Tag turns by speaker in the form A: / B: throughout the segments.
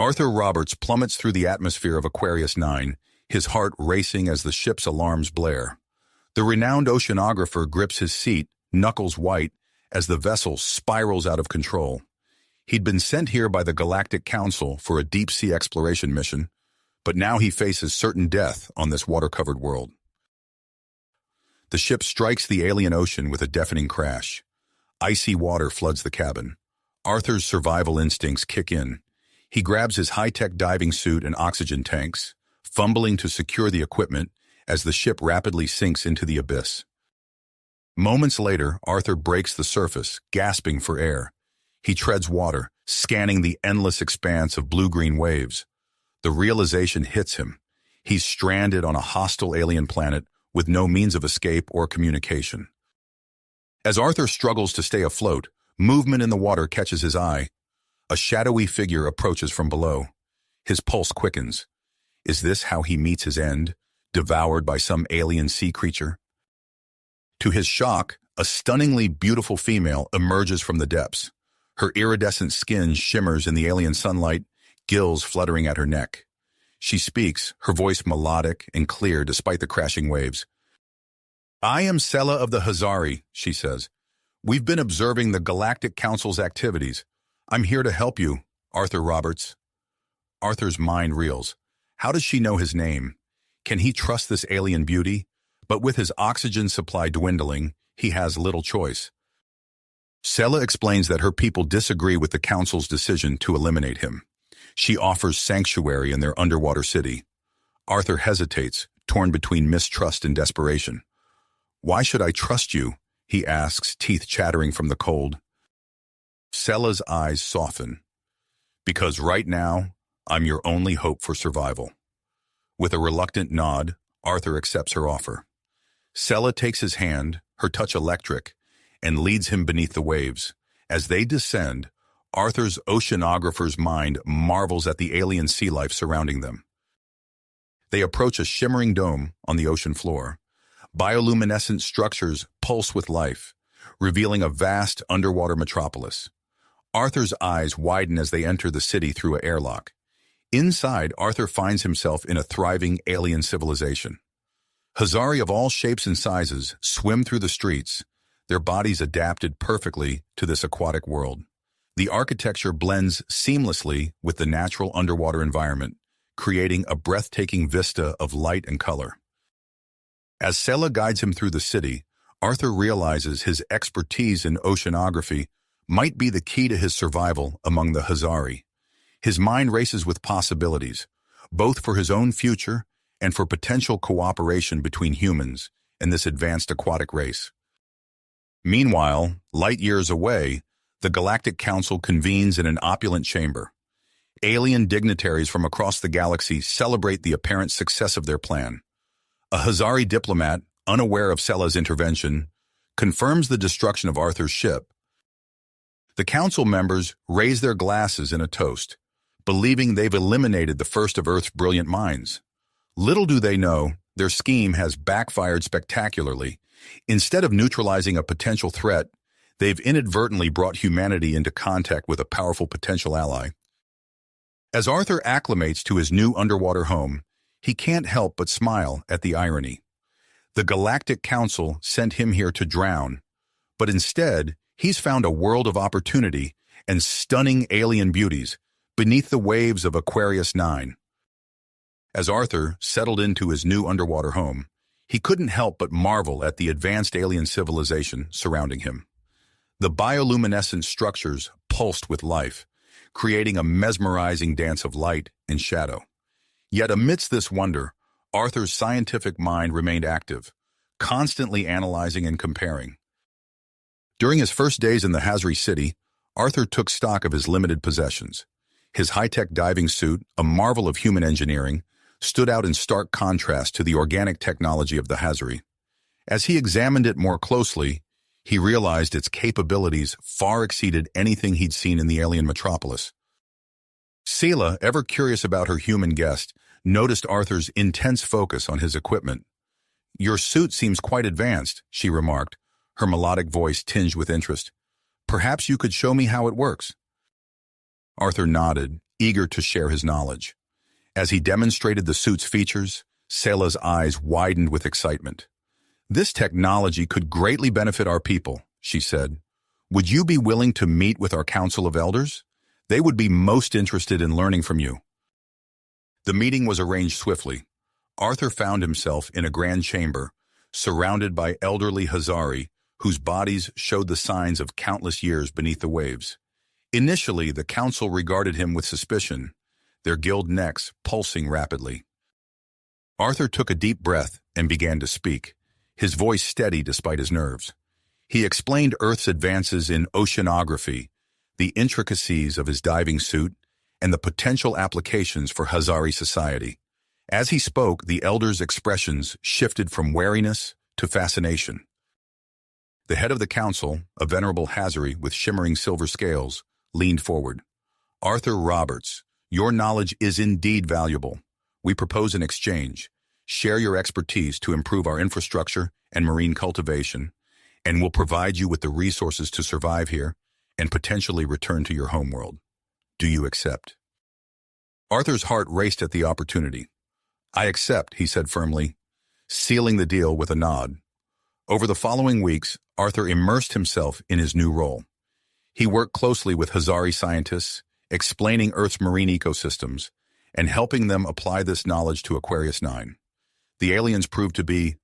A: Arthur Roberts plummets through the atmosphere of Aquarius 9, his heart racing as the ship's alarms blare. The renowned oceanographer grips his seat, knuckles white, as the vessel spirals out of control. He'd been sent here by the Galactic Council for a deep-sea exploration mission, but now he faces certain death on this water-covered world. The ship strikes the alien ocean with a deafening crash. Icy water floods the cabin. Arthur's survival instincts kick in. He grabs his high-tech diving suit and oxygen tanks, fumbling to secure the equipment as the ship rapidly sinks into the abyss. Moments later, Arthur breaks the surface, gasping for air. He treads water, scanning the endless expanse of blue-green waves. The realization hits him. He's stranded on a hostile alien planet with no means of escape or communication. As Arthur struggles to stay afloat, movement in the water catches his eye. A shadowy figure approaches from below. His pulse quickens. Is this how he meets his end, devoured by some alien sea creature? To his shock, a stunningly beautiful female emerges from the depths. Her iridescent skin shimmers in the alien sunlight, gills fluttering at her neck. She speaks, her voice melodic and clear despite the crashing waves. "I am Sela of the Hazari," she says. "We've been observing the Galactic Council's activities. I'm here to help you, Arthur Roberts." Arthur's mind reels. How does she know his name? Can he trust this alien beauty? But with his oxygen supply dwindling, he has little choice. Sela explains that her people disagree with the Council's decision to eliminate him. She offers sanctuary in their underwater city. Arthur hesitates, torn between mistrust and desperation. "Why should I trust you?" he asks, teeth chattering from the cold. Sela's eyes soften. "Because right now, I'm your only hope for survival." With a reluctant nod, Arthur accepts her offer. Sela takes his hand, her touch electric, and leads him beneath the waves. As they descend, Arthur's oceanographer's mind marvels at the alien sea life surrounding them. They approach a shimmering dome on the ocean floor. Bioluminescent structures pulse with life, revealing a vast underwater metropolis. Arthur's eyes widen as they enter the city through an airlock. Inside, Arthur finds himself in a thriving alien civilization. Hazari of all shapes and sizes swim through the streets, their bodies adapted perfectly to this aquatic world. The architecture blends seamlessly with the natural underwater environment, creating a breathtaking vista of light and color. As Sela guides him through the city, Arthur realizes his expertise in oceanography might be the key to his survival among the Hazari. His mind races with possibilities, both for his own future and for potential cooperation between humans and this advanced aquatic race. Meanwhile, light years away, the Galactic Council convenes in an opulent chamber. Alien dignitaries from across the galaxy celebrate the apparent success of their plan. A Hazari diplomat, unaware of Sela's intervention, confirms the destruction of Arthur's ship. The council members raise their glasses in a toast, believing they've eliminated the first of Earth's brilliant minds. Little do they know, their scheme has backfired spectacularly. Instead of neutralizing a potential threat, they've inadvertently brought humanity into contact with a powerful potential ally. As Arthur acclimates to his new underwater home, he can't help but smile at the irony. The Galactic Council sent him here to drown, but instead, he's found a world of opportunity and stunning alien beauties beneath the waves of Aquarius 9. As Arthur settled into his new underwater home, he couldn't help but marvel at the advanced alien civilization surrounding him. The bioluminescent structures pulsed with life, creating a mesmerizing dance of light and shadow. Yet amidst this wonder, Arthur's scientific mind remained active, constantly analyzing and comparing. During his first days in the Hazari city, Arthur took stock of his limited possessions. His high-tech diving suit, a marvel of human engineering, stood out in stark contrast to the organic technology of the Hazari. As he examined it more closely, he realized its capabilities far exceeded anything he'd seen in the alien metropolis. Sela, ever curious about her human guest, noticed Arthur's intense focus on his equipment. "Your suit seems quite advanced," she remarked, her melodic voice tinged with interest. "Perhaps you could show me how it works." Arthur nodded, eager to share his knowledge. As he demonstrated the suit's features, Sela's eyes widened with excitement. "This technology could greatly benefit our people," she said. "Would you be willing to meet with our Council of Elders? They would be most interested in learning from you." The meeting was arranged swiftly. Arthur found himself in a grand chamber, surrounded by elderly Hazari, whose bodies showed the signs of countless years beneath the waves. Initially, the council regarded him with suspicion, their gilled necks pulsing rapidly. Arthur took a deep breath and began to speak, his voice steady despite his nerves. He explained Earth's advances in oceanography, the intricacies of his diving suit, and the potential applications for Hazari society. As he spoke, the elders' expressions shifted from wariness to fascination. The head of the council, a venerable Hazari with shimmering silver scales, leaned forward. "Arthur Roberts, your knowledge is indeed valuable. We propose an exchange. Share your expertise to improve our infrastructure and marine cultivation, and we'll provide you with the resources to survive here and potentially return to your homeworld. Do you accept?" Arthur's heart raced at the opportunity. "I accept," he said firmly, sealing the deal with a nod. Over the following weeks, Arthur immersed himself in his new role. He worked closely with Hazari scientists, explaining Earth's marine ecosystems, and helping them apply this knowledge to Aquarius 9. The aliens proved to be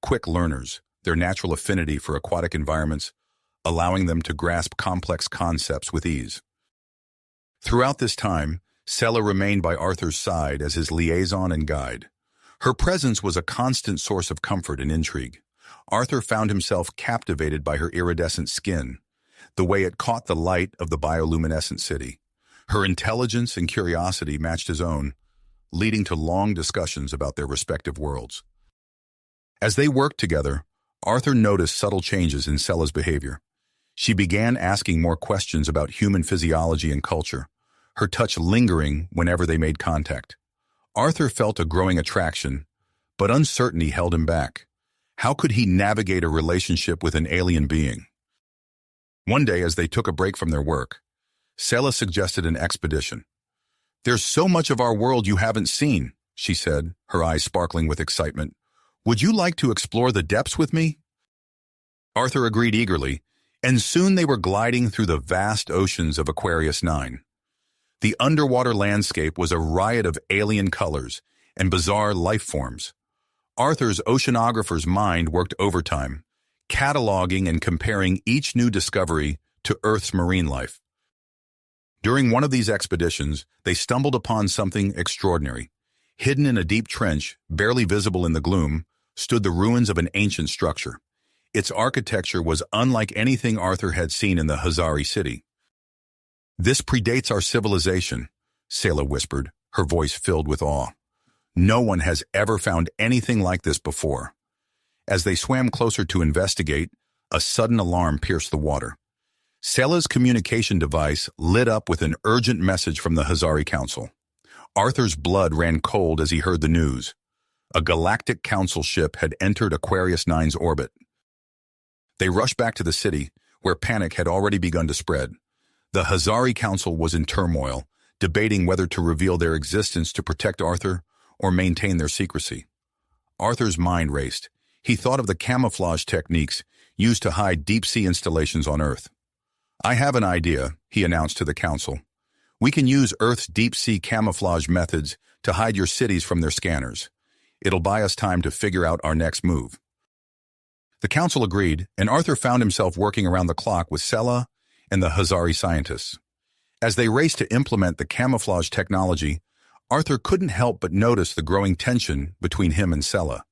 A: quick learners, their natural affinity for aquatic environments, allowing them to grasp complex concepts with ease. Throughout this time, Sela remained by Arthur's side as his liaison and guide. Her presence was a constant source of comfort and intrigue. Arthur found himself captivated by her iridescent skin, the way it caught the light of the bioluminescent city. Her intelligence and curiosity matched his own, leading to long discussions about their respective worlds. As they worked together, Arthur noticed subtle changes in Sela's behavior. She began asking more questions about human physiology and culture, her touch lingering whenever they made contact. Arthur felt a growing attraction, but uncertainty held him back. How could he navigate a relationship with an alien being? One day, as they took a break from their work, Sela suggested an expedition. "There's so much of our world you haven't seen," she said, her eyes sparkling with excitement. "Would you like to explore the depths with me?" Arthur agreed eagerly, and soon they were gliding through the vast oceans of Aquarius 9. The underwater landscape was a riot of alien colors and bizarre life forms. Arthur's oceanographer's mind worked overtime, cataloging and comparing each new discovery to Earth's marine life. During one of these expeditions, they stumbled upon something extraordinary. Hidden in a deep trench, barely visible in the gloom, stood the ruins of an ancient structure. Its architecture was unlike anything Arthur had seen in the Hazari city. "This predates our civilization," Sela whispered, her voice filled with awe. "No one has ever found anything like this before." As they swam closer to investigate, a sudden alarm pierced the water. Sela's communication device lit up with an urgent message from the Hazari Council. Arthur's blood ran cold as he heard the news. A Galactic Council ship had entered Aquarius 9's orbit. They rushed back to the city, where panic had already begun to spread. The Hazari Council was in turmoil, debating whether to reveal their existence to protect Arthur or maintain their secrecy. Arthur's mind raced. He thought of the camouflage techniques used to hide deep-sea installations on Earth. "I have an idea," he announced to the council. "We can use Earth's deep-sea camouflage methods to hide your cities from their scanners. It'll buy us time to figure out our next move." The council agreed, and Arthur found himself working around the clock with Sela and the Hazari scientists. As they raced to implement the camouflage technology, Arthur couldn't help but notice the growing tension between him and Sela.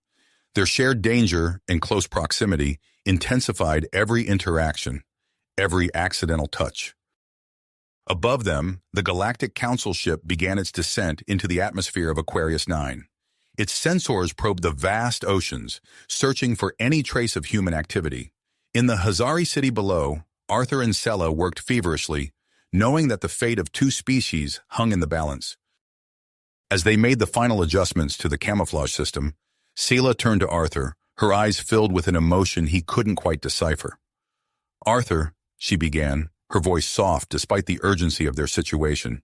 A: Their shared danger and close proximity intensified every interaction, every accidental touch. Above them, the Galactic Council ship began its descent into the atmosphere of Aquarius 9. Its sensors probed the vast oceans, searching for any trace of human activity. In the Hazari city below, Arthur and Sela worked feverishly, knowing that the fate of two species hung in the balance. As they made the final adjustments to the camouflage system, Sela turned to Arthur, her eyes filled with an emotion he couldn't quite decipher. "Arthur," she began, her voice soft despite the urgency of their situation,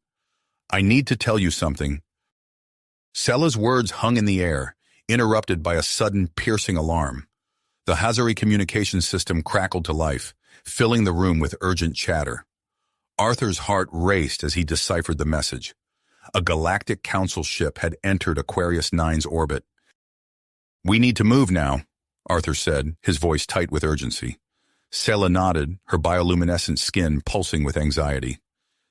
A: I need to tell you something. Sella's words hung in the air, interrupted by a sudden, piercing alarm. The Hazari communication system crackled to life, filling the room with urgent chatter. Arthur's heart raced as he deciphered the message. A Galactic Council ship had entered Aquarius 9's orbit. "We need to move now," Arthur said, his voice tight with urgency. Sella nodded, her bioluminescent skin pulsing with anxiety.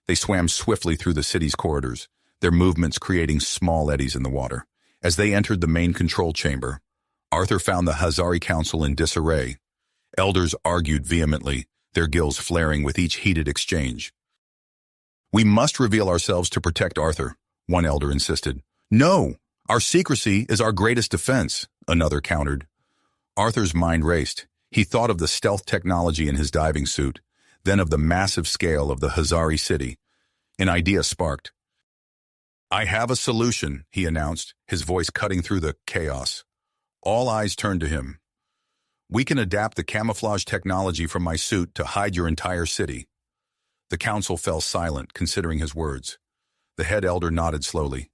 A: They swam swiftly through the city's corridors, their movements creating small eddies in the water. As they entered the main control chamber, Arthur found the Hazari Council in disarray. Elders argued vehemently, their gills flaring with each heated exchange. "We must reveal ourselves to protect Arthur," one elder insisted. "No, our secrecy is our greatest defense," another countered. Arthur's mind raced. He thought of the stealth technology in his diving suit, then of the massive scale of the Hazari city. An idea sparked. "I have a solution," he announced, his voice cutting through the chaos. All eyes turned to him. "We can adapt the camouflage technology from my suit to hide your entire city." The council fell silent, considering his words. The head elder nodded slowly.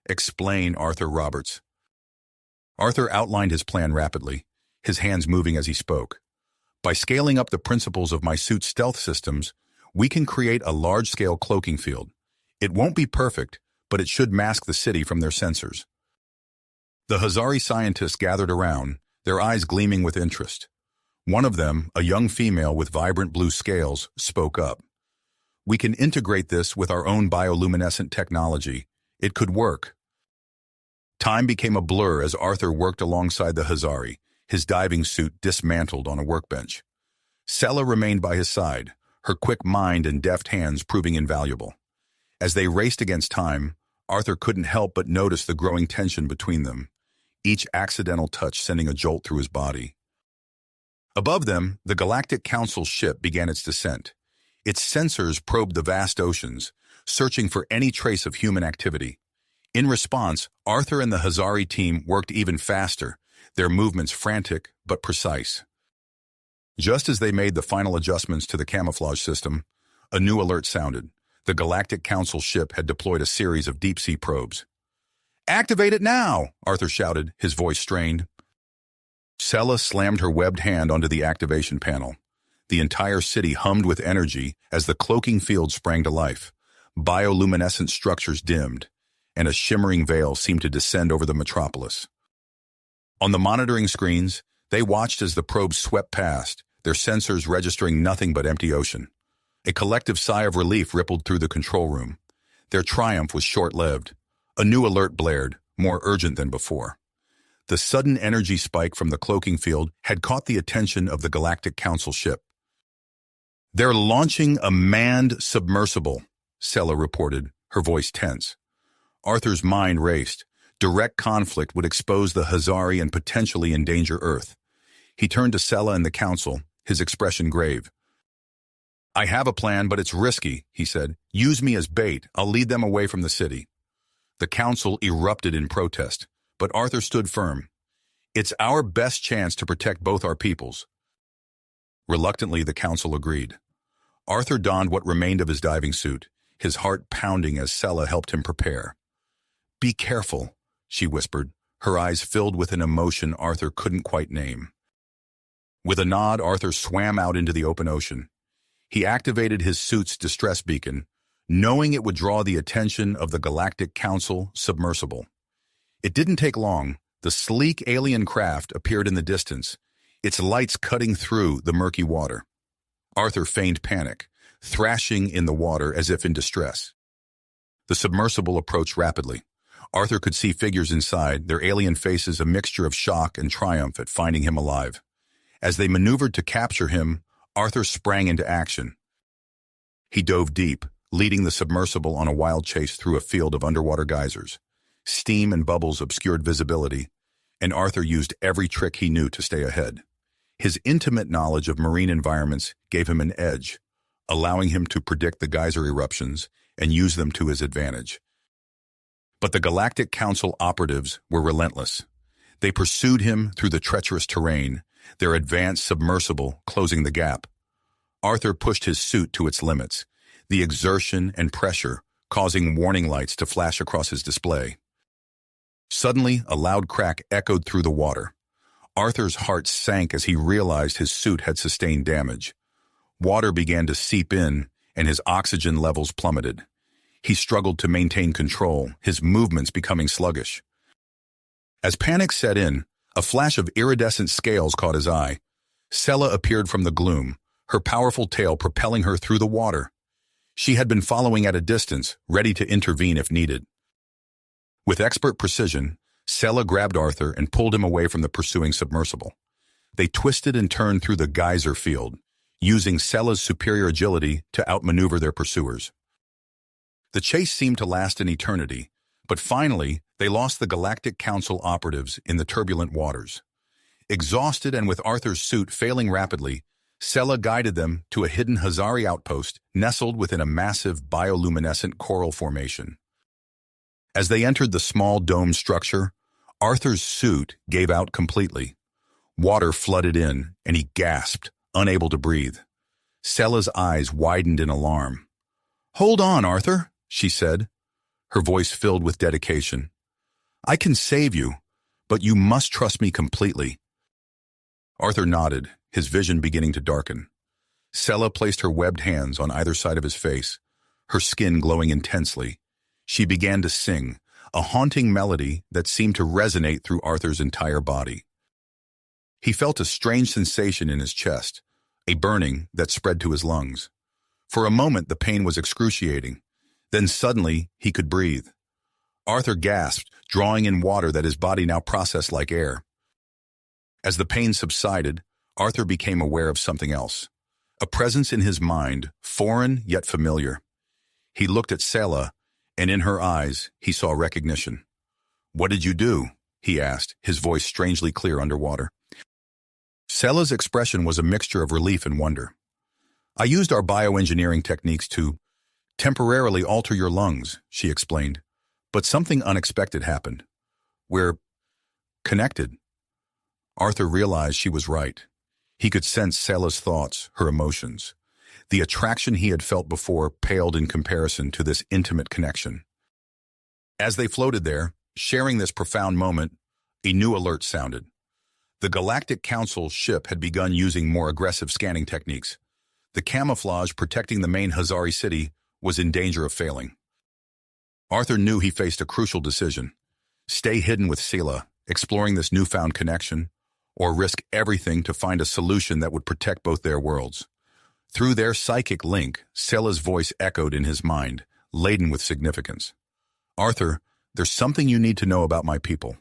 A: "Explain, Arthur Roberts." Arthur outlined his plan rapidly, his hands moving as he spoke. "By scaling up the principles of my suit's stealth systems, we can create a large-scale cloaking field. It won't be perfect, but it should mask the city from their sensors." The Hazari scientists gathered around, their eyes gleaming with interest. One of them, a young female with vibrant blue scales, spoke up. "We can integrate this with our own bioluminescent technology. It could work." Time became a blur as Arthur worked alongside the Hazari, his diving suit dismantled on a workbench. Sella remained by his side, her quick mind and deft hands proving invaluable. As they raced against time, Arthur couldn't help but notice the growing tension between them, each accidental touch sending a jolt through his body. Above them, the Galactic Council ship began its descent. Its sensors probed the vast oceans, searching for any trace of human activity. In response, Arthur and the Hazari team worked even faster, their movements frantic but precise. Just as they made the final adjustments to the camouflage system, a new alert sounded. The Galactic Council ship had deployed a series of deep-sea probes. "Activate it now!" Arthur shouted, his voice strained. Sella slammed her webbed hand onto the activation panel. The entire city hummed with energy as the cloaking field sprang to life. Bioluminescent structures dimmed, and a shimmering veil seemed to descend over the metropolis. On the monitoring screens, they watched as the probes swept past, their sensors registering nothing but empty ocean. A collective sigh of relief rippled through the control room. Their triumph was short-lived. A new alert blared, more urgent than before. The sudden energy spike from the cloaking field had caught the attention of the Galactic Council ship. "They're launching a manned submersible," Sella reported, her voice tense. Arthur's mind raced. Direct conflict would expose the Hazari and potentially endanger Earth. He turned to Sella and the Council, his expression grave. "I have a plan, but it's risky," he said. "Use me as bait. I'll lead them away from the city." The Council erupted in protest, but Arthur stood firm. "It's our best chance to protect both our peoples." Reluctantly, the Council agreed. Arthur donned what remained of his diving suit, his heart pounding as Sella helped him prepare. "Be careful," she whispered, her eyes filled with an emotion Arthur couldn't quite name. With a nod, Arthur swam out into the open ocean. He activated his suit's distress beacon, knowing it would draw the attention of the Galactic Council submersible. It didn't take long. The sleek alien craft appeared in the distance, its lights cutting through the murky water. Arthur feigned panic, thrashing in the water as if in distress. The submersible approached rapidly. Arthur could see figures inside, their alien faces a mixture of shock and triumph at finding him alive. As they maneuvered to capture him, Arthur sprang into action. He dove deep, leading the submersible on a wild chase through a field of underwater geysers. Steam and bubbles obscured visibility, and Arthur used every trick he knew to stay ahead. His intimate knowledge of marine environments gave him an edge, allowing him to predict the geyser eruptions and use them to his advantage. But the Galactic Council operatives were relentless. They pursued him through the treacherous terrain, their advanced submersible closing the gap. Arthur pushed his suit to its limits, the exertion and pressure causing warning lights to flash across his display. Suddenly, a loud crack echoed through the water. Arthur's heart sank as he realized his suit had sustained damage. Water began to seep in, and his oxygen levels plummeted. He struggled to maintain control, his movements becoming sluggish. As panic set in, a flash of iridescent scales caught his eye. Sela appeared from the gloom, her powerful tail propelling her through the water. She had been following at a distance, ready to intervene if needed. With expert precision, Sela grabbed Arthur and pulled him away from the pursuing submersible. They twisted and turned through the geyser field, using Sela's superior agility to outmaneuver their pursuers. The chase seemed to last an eternity, but finally, they lost the Galactic Council operatives in the turbulent waters. Exhausted and with Arthur's suit failing rapidly, Sela guided them to a hidden Hazari outpost nestled within a massive bioluminescent coral formation. As they entered the small domed structure, Arthur's suit gave out completely. Water flooded in, and he gasped, unable to breathe. Sela's eyes widened in alarm. "Hold on, Arthur," she said, her voice filled with dedication. "I can save you, but you must trust me completely." Arthur nodded, his vision beginning to darken. Sela placed her webbed hands on either side of his face, her skin glowing intensely. She began to sing, a haunting melody that seemed to resonate through Arthur's entire body. He felt a strange sensation in his chest, a burning that spread to his lungs. For a moment, the pain was excruciating. Then suddenly, he could breathe. Arthur gasped, drawing in water that his body now processed like air. As the pain subsided, Arthur became aware of something else. A presence in his mind, foreign yet familiar. He looked at Sela, and in her eyes, he saw recognition. "What did you do?" he asked, his voice strangely clear underwater. Sela's expression was a mixture of relief and wonder. "I used our bioengineering techniques to temporarily alter your lungs," she explained. "But something unexpected happened. We're connected." Arthur realized she was right. He could sense Sela's thoughts, her emotions. The attraction he had felt before paled in comparison to this intimate connection. As they floated there, sharing this profound moment, a new alert sounded. The Galactic Council ship had begun using more aggressive scanning techniques. The camouflage protecting the main Hazari city was in danger of failing. Arthur knew he faced a crucial decision. Stay hidden with Sela, exploring this newfound connection, or risk everything to find a solution that would protect both their worlds. Through their psychic link, Sela's voice echoed in his mind, laden with significance. "Arthur, there's something you need to know about my people.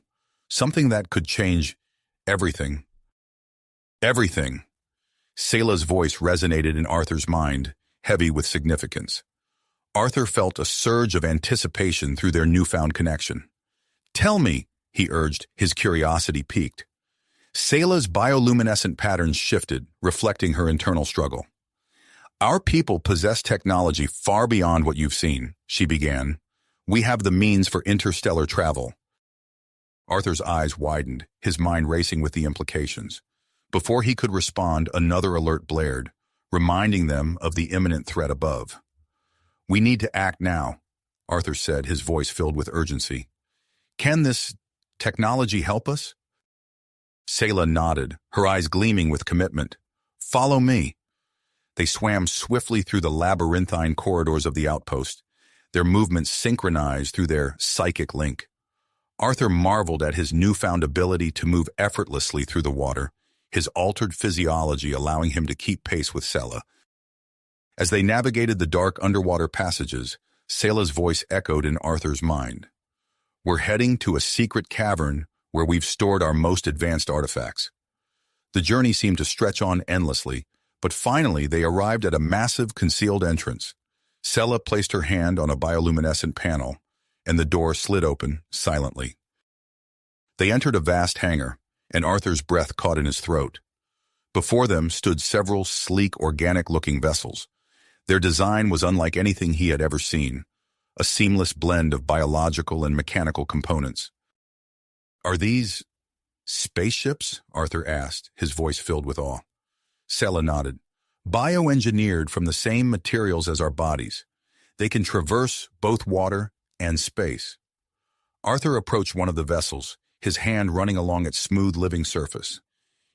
A: Something that could change everything." Everything. Sela's voice resonated in Arthur's mind, heavy with significance. Arthur felt a surge of anticipation through their newfound connection. "Tell me," he urged, his curiosity piqued. Sela's bioluminescent patterns shifted, reflecting her internal struggle. "Our people possess technology far beyond what you've seen," she began. "We have the means for interstellar travel." Arthur's eyes widened, his mind racing with the implications. Before he could respond, another alert blared, reminding them of the imminent threat above. "We need to act now," Arthur said, his voice filled with urgency. "Can this technology help us?" Sela nodded, her eyes gleaming with commitment. "Follow me." They swam swiftly through the labyrinthine corridors of the outpost, their movements synchronized through their psychic link. Arthur marveled at his newfound ability to move effortlessly through the water, his altered physiology allowing him to keep pace with Sela. As they navigated the dark underwater passages, Sela's voice echoed in Arthur's mind. "We're heading to a secret cavern where we've stored our most advanced artifacts." The journey seemed to stretch on endlessly, but finally they arrived at a massive concealed entrance. Sela placed her hand on a bioluminescent panel, and the door slid open silently. They entered a vast hangar, and Arthur's breath caught in his throat. Before them stood several sleek, organic-looking vessels. Their design was unlike anything he had ever seen, a seamless blend of biological and mechanical components. "Are these spaceships?" Arthur asked, his voice filled with awe. Sela nodded. "Bioengineered from the same materials as our bodies. They can traverse both water and space. Arthur approached one of the vessels, his hand running along its smooth living surface.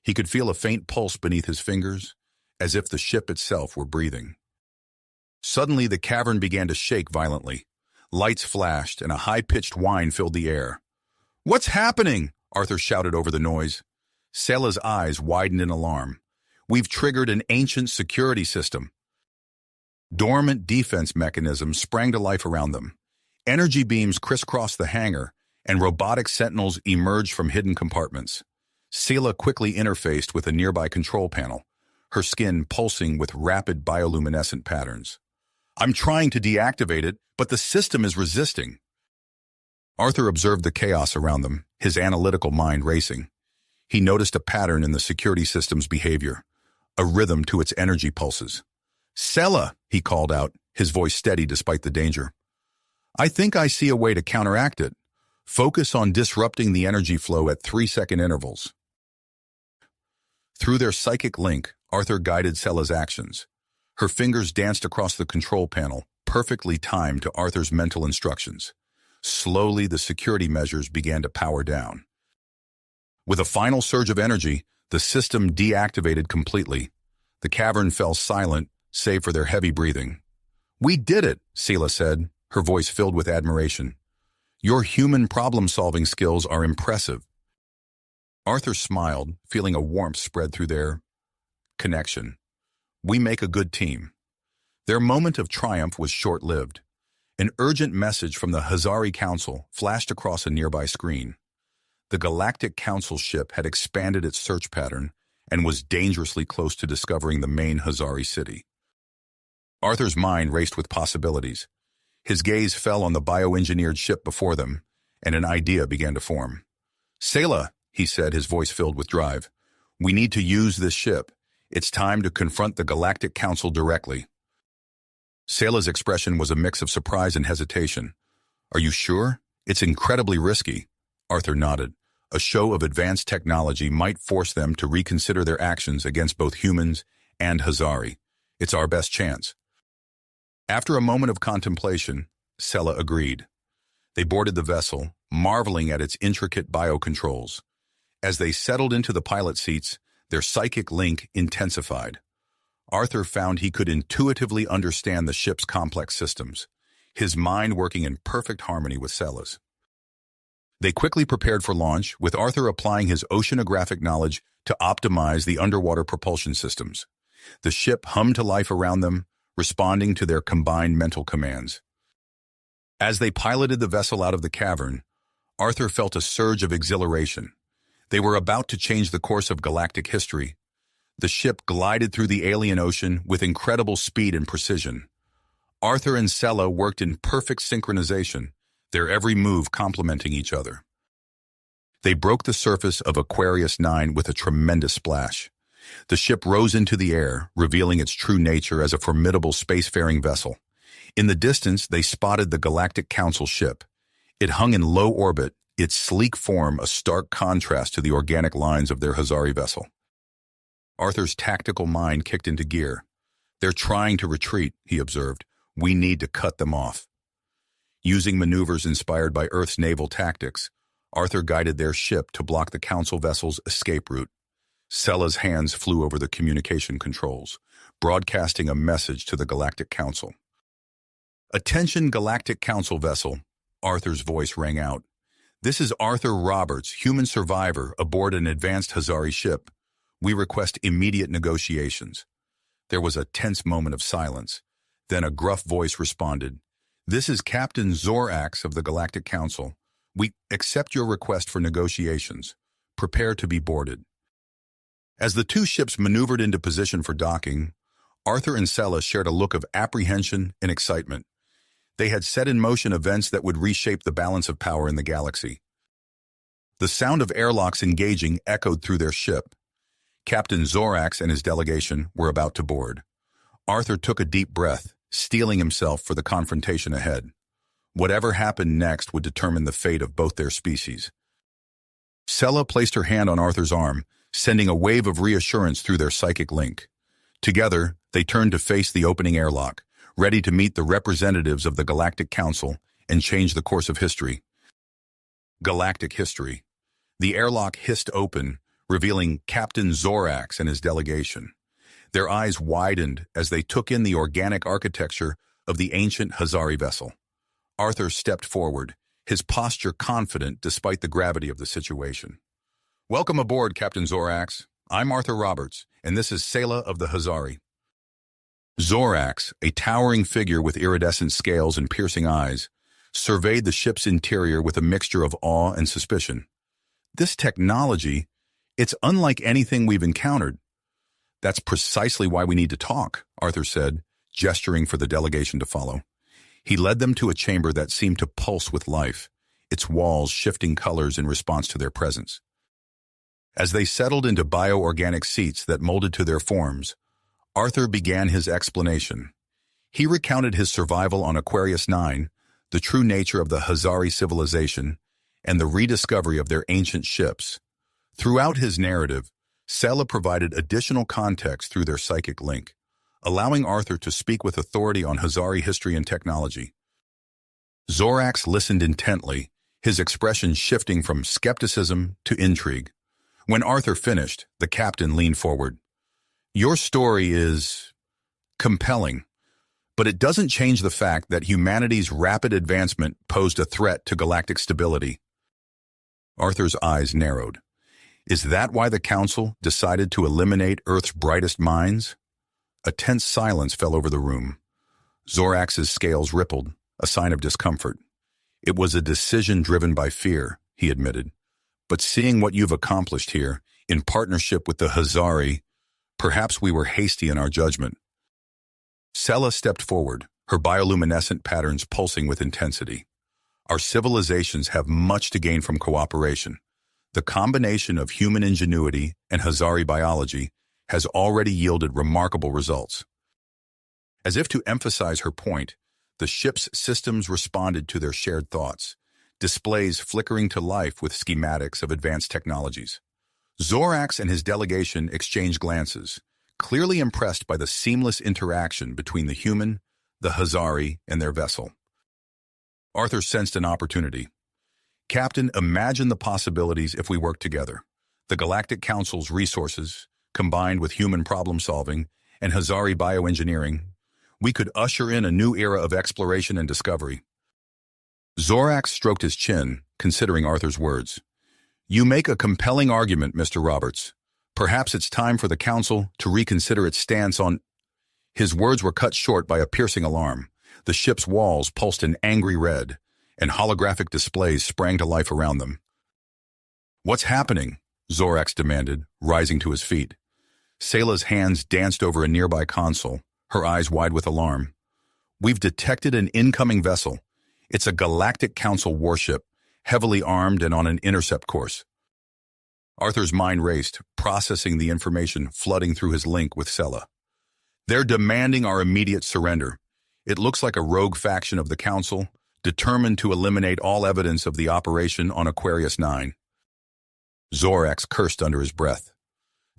A: He could feel a faint pulse beneath his fingers, as if the ship itself were breathing. Suddenly, the cavern began to shake violently. Lights flashed, and a high-pitched whine filled the air. "What's happening?" Arthur shouted over the noise. Sela's eyes widened in alarm. "We've triggered an ancient security system." Dormant defense mechanisms sprang to life around them. Energy beams crisscrossed the hangar, and robotic sentinels emerged from hidden compartments. Sela quickly interfaced with a nearby control panel, her skin pulsing with rapid bioluminescent patterns. "I'm trying to deactivate it, but the system is resisting." Arthur observed the chaos around them, his analytical mind racing. He noticed a pattern in the security system's behavior, a rhythm to its energy pulses. "Sela," he called out, his voice steady despite the danger. "I think I see a way to counteract it. Focus on disrupting the energy flow at 3-second intervals." Through their psychic link, Arthur guided Sela's actions. Her fingers danced across the control panel, perfectly timed to Arthur's mental instructions. Slowly, the security measures began to power down. With a final surge of energy, the system deactivated completely. The cavern fell silent, save for their heavy breathing. "We did it," Sela said, her voice filled with admiration. "Your human problem-solving skills are impressive." Arthur smiled, feeling a warmth spread through their connection. "We make a good team." Their moment of triumph was short-lived. An urgent message from the Hazari Council flashed across a nearby screen. The Galactic Council ship had expanded its search pattern and was dangerously close to discovering the main Hazari city. Arthur's mind raced with possibilities. His gaze fell on the bioengineered ship before them, and an idea began to form. "Sela," he said, his voice filled with drive, "we need to use this ship. It's time to confront the Galactic Council directly." Sela's expression was a mix of surprise and hesitation. "Are you sure? It's incredibly risky." Arthur nodded. "A show of advanced technology might force them to reconsider their actions against both humans and Hazari. It's our best chance." After a moment of contemplation, Sela agreed. They boarded the vessel, marveling at its intricate biocontrols. As they settled into the pilot seats, their psychic link intensified. Arthur found he could intuitively understand the ship's complex systems, his mind working in perfect harmony with Sela's. They quickly prepared for launch, with Arthur applying his oceanographic knowledge to optimize the underwater propulsion systems. The ship hummed to life around them, responding to their combined mental commands. As they piloted the vessel out of the cavern, Arthur felt a surge of exhilaration. They were about to change the course of galactic history. The ship glided through the alien ocean with incredible speed and precision. Arthur and Sela worked in perfect synchronization, their every move complementing each other. They broke the surface of Aquarius 9 with a tremendous splash. The ship rose into the air, revealing its true nature as a formidable spacefaring vessel. In the distance, they spotted the Galactic Council ship. It hung in low orbit, its sleek form a stark contrast to the organic lines of their Hazari vessel. Arthur's tactical mind kicked into gear. "They're trying to retreat," he observed. "We need to cut them off." Using maneuvers inspired by Earth's naval tactics, Arthur guided their ship to block the Council vessel's escape route. Sela's hands flew over the communication controls, broadcasting a message to the Galactic Council. "Attention Galactic Council vessel," Arthur's voice rang out. "This is Arthur Roberts, human survivor, aboard an advanced Hazari ship. We request immediate negotiations." There was a tense moment of silence. Then a gruff voice responded. "This is Captain Zorax of the Galactic Council. We accept your request for negotiations. Prepare to be boarded." As the two ships maneuvered into position for docking, Arthur and Sela shared a look of apprehension and excitement. They had set in motion events that would reshape the balance of power in the galaxy. The sound of airlocks engaging echoed through their ship. Captain Zorax and his delegation were about to board. Arthur took a deep breath, steeling himself for the confrontation ahead. Whatever happened next would determine the fate of both their species. Sela placed her hand on Arthur's arm, sending a wave of reassurance through their psychic link. Together, they turned to face the opening airlock, ready to meet the representatives of the Galactic Council and change the course of history. Galactic history. The airlock hissed open, revealing Captain Zorax and his delegation. Their eyes widened as they took in the organic architecture of the ancient Hazari vessel. Arthur stepped forward, his posture confident despite the gravity of the situation. "Welcome aboard, Captain Zorax. I'm Arthur Roberts, and this is Selah of the Hazari." Zorax, a towering figure with iridescent scales and piercing eyes, surveyed the ship's interior with a mixture of awe and suspicion. "This technology, it's unlike anything we've encountered." "That's precisely why we need to talk," Arthur said, gesturing for the delegation to follow. He led them to a chamber that seemed to pulse with life, its walls shifting colors in response to their presence. As they settled into bioorganic seats that molded to their forms, Arthur began his explanation. He recounted his survival on Aquarius 9, the true nature of the Hazari civilization, and the rediscovery of their ancient ships. Throughout his narrative, Selah provided additional context through their psychic link, allowing Arthur to speak with authority on Hazari history and technology. Zorax listened intently, his expression shifting from skepticism to intrigue. When Arthur finished, the captain leaned forward. "Your story is compelling, but it doesn't change the fact that humanity's rapid advancement posed a threat to galactic stability." Arthur's eyes narrowed. "Is that why the Council decided to eliminate Earth's brightest minds?" A tense silence fell over the room. Zorax's scales rippled, a sign of discomfort. "It was a decision driven by fear," he admitted. "But seeing what you've accomplished here, in partnership with the Hazari, perhaps we were hasty in our judgment." Selah stepped forward, her bioluminescent patterns pulsing with intensity. "Our civilizations have much to gain from cooperation. The combination of human ingenuity and Hazari biology has already yielded remarkable results." As if to emphasize her point, the ship's systems responded to their shared thoughts, displays flickering to life with schematics of advanced technologies. Zorax and his delegation exchanged glances, clearly impressed by the seamless interaction between the human, the Hazari, and their vessel. Arthur sensed an opportunity. "Captain, imagine the possibilities if we work together. The Galactic Council's resources, combined with human problem-solving and Hazari bioengineering, we could usher in a new era of exploration and discovery." Zorax stroked his chin, considering Arthur's words. "You make a compelling argument, Mr. Roberts. Perhaps it's time for the Council to reconsider its stance on—" His words were cut short by a piercing alarm. The ship's walls pulsed an angry red, and holographic displays sprang to life around them. "What's happening?" Zorax demanded, rising to his feet. Selah's hands danced over a nearby console, her eyes wide with alarm. "We've detected an incoming vessel. It's a Galactic Council warship, heavily armed and on an intercept course." Arthur's mind raced, processing the information flooding through his link with Selah. "They're demanding our immediate surrender. It looks like a rogue faction of the Council, determined to eliminate all evidence of the operation on Aquarius 9. Zorax cursed under his breath.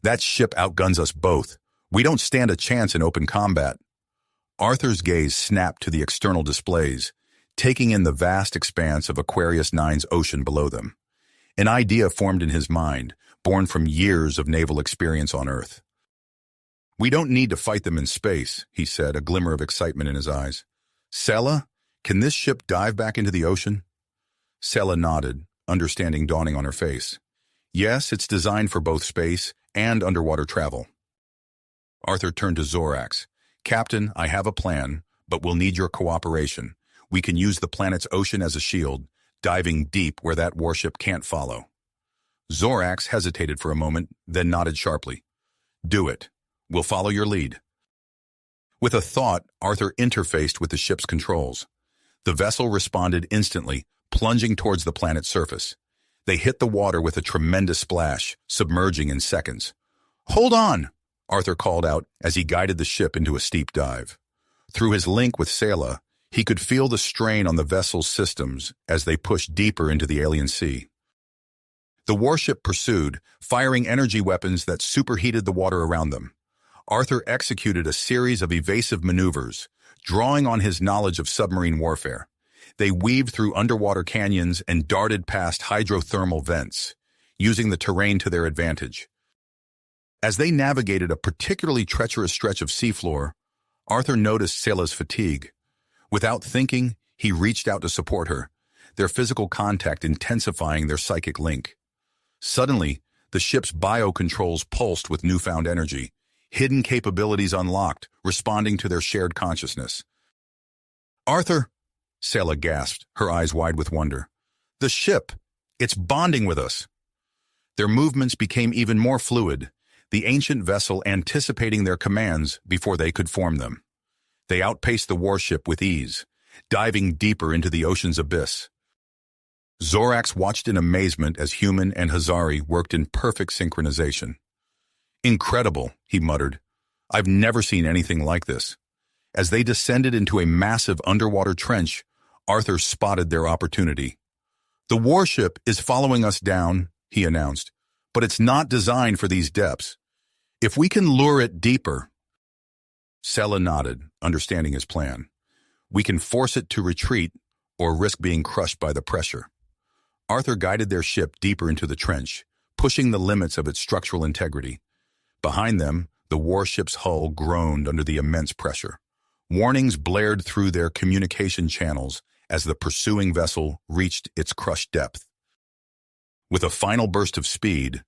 A: "That ship outguns us both. We don't stand a chance in open combat." Arthur's gaze snapped to the external displays, taking in the vast expanse of Aquarius 9's ocean below them. An idea formed in his mind, born from years of naval experience on Earth. "We don't need to fight them in space," he said, a glimmer of excitement in his eyes. "Selah, can this ship dive back into the ocean?" Selah nodded, understanding dawning on her face. "Yes, it's designed for both space and underwater travel." Arthur turned to Zorax. "Captain, I have a plan, but we'll need your cooperation. We can use the planet's ocean as a shield, diving deep where that warship can't follow." Zorax hesitated for a moment, then nodded sharply. "Do it. We'll follow your lead." With a thought, Arthur interfaced with the ship's controls. The vessel responded instantly, plunging towards the planet's surface. They hit the water with a tremendous splash, submerging in seconds. "Hold on!" Arthur called out as he guided the ship into a steep dive. Through his link with Selah, he could feel the strain on the vessel's systems as they pushed deeper into the alien sea. The warship pursued, firing energy weapons that superheated the water around them. Arthur executed a series of evasive maneuvers, drawing on his knowledge of submarine warfare. They weaved through underwater canyons and darted past hydrothermal vents, using the terrain to their advantage. As they navigated a particularly treacherous stretch of seafloor, Arthur noticed Scylla's fatigue. Without thinking, he reached out to support her, their physical contact intensifying their psychic link. Suddenly, the ship's biocontrols pulsed with newfound energy, hidden capabilities unlocked, responding to their shared consciousness. "Arthur," Scylla gasped, her eyes wide with wonder. "The ship! It's bonding with us!" Their movements became even more fluid, the ancient vessel anticipating their commands before they could form them. They outpaced the warship with ease, diving deeper into the ocean's abyss. Zorax watched in amazement as Human and Hazari worked in perfect synchronization. "Incredible," he muttered. "I've never seen anything like this." As they descended into a massive underwater trench, Arthur spotted their opportunity. "The warship is following us down," he announced, "but it's not designed for these depths. If we can lure it deeper—" Scylla nodded, understanding his plan. "We can force it to retreat or risk being crushed by the pressure." Arthur guided their ship deeper into the trench, pushing the limits of its structural integrity. Behind them, the warship's hull groaned under the immense pressure. Warnings blared through their communication channels as the pursuing vessel reached its crushed depth. With a final burst of speed,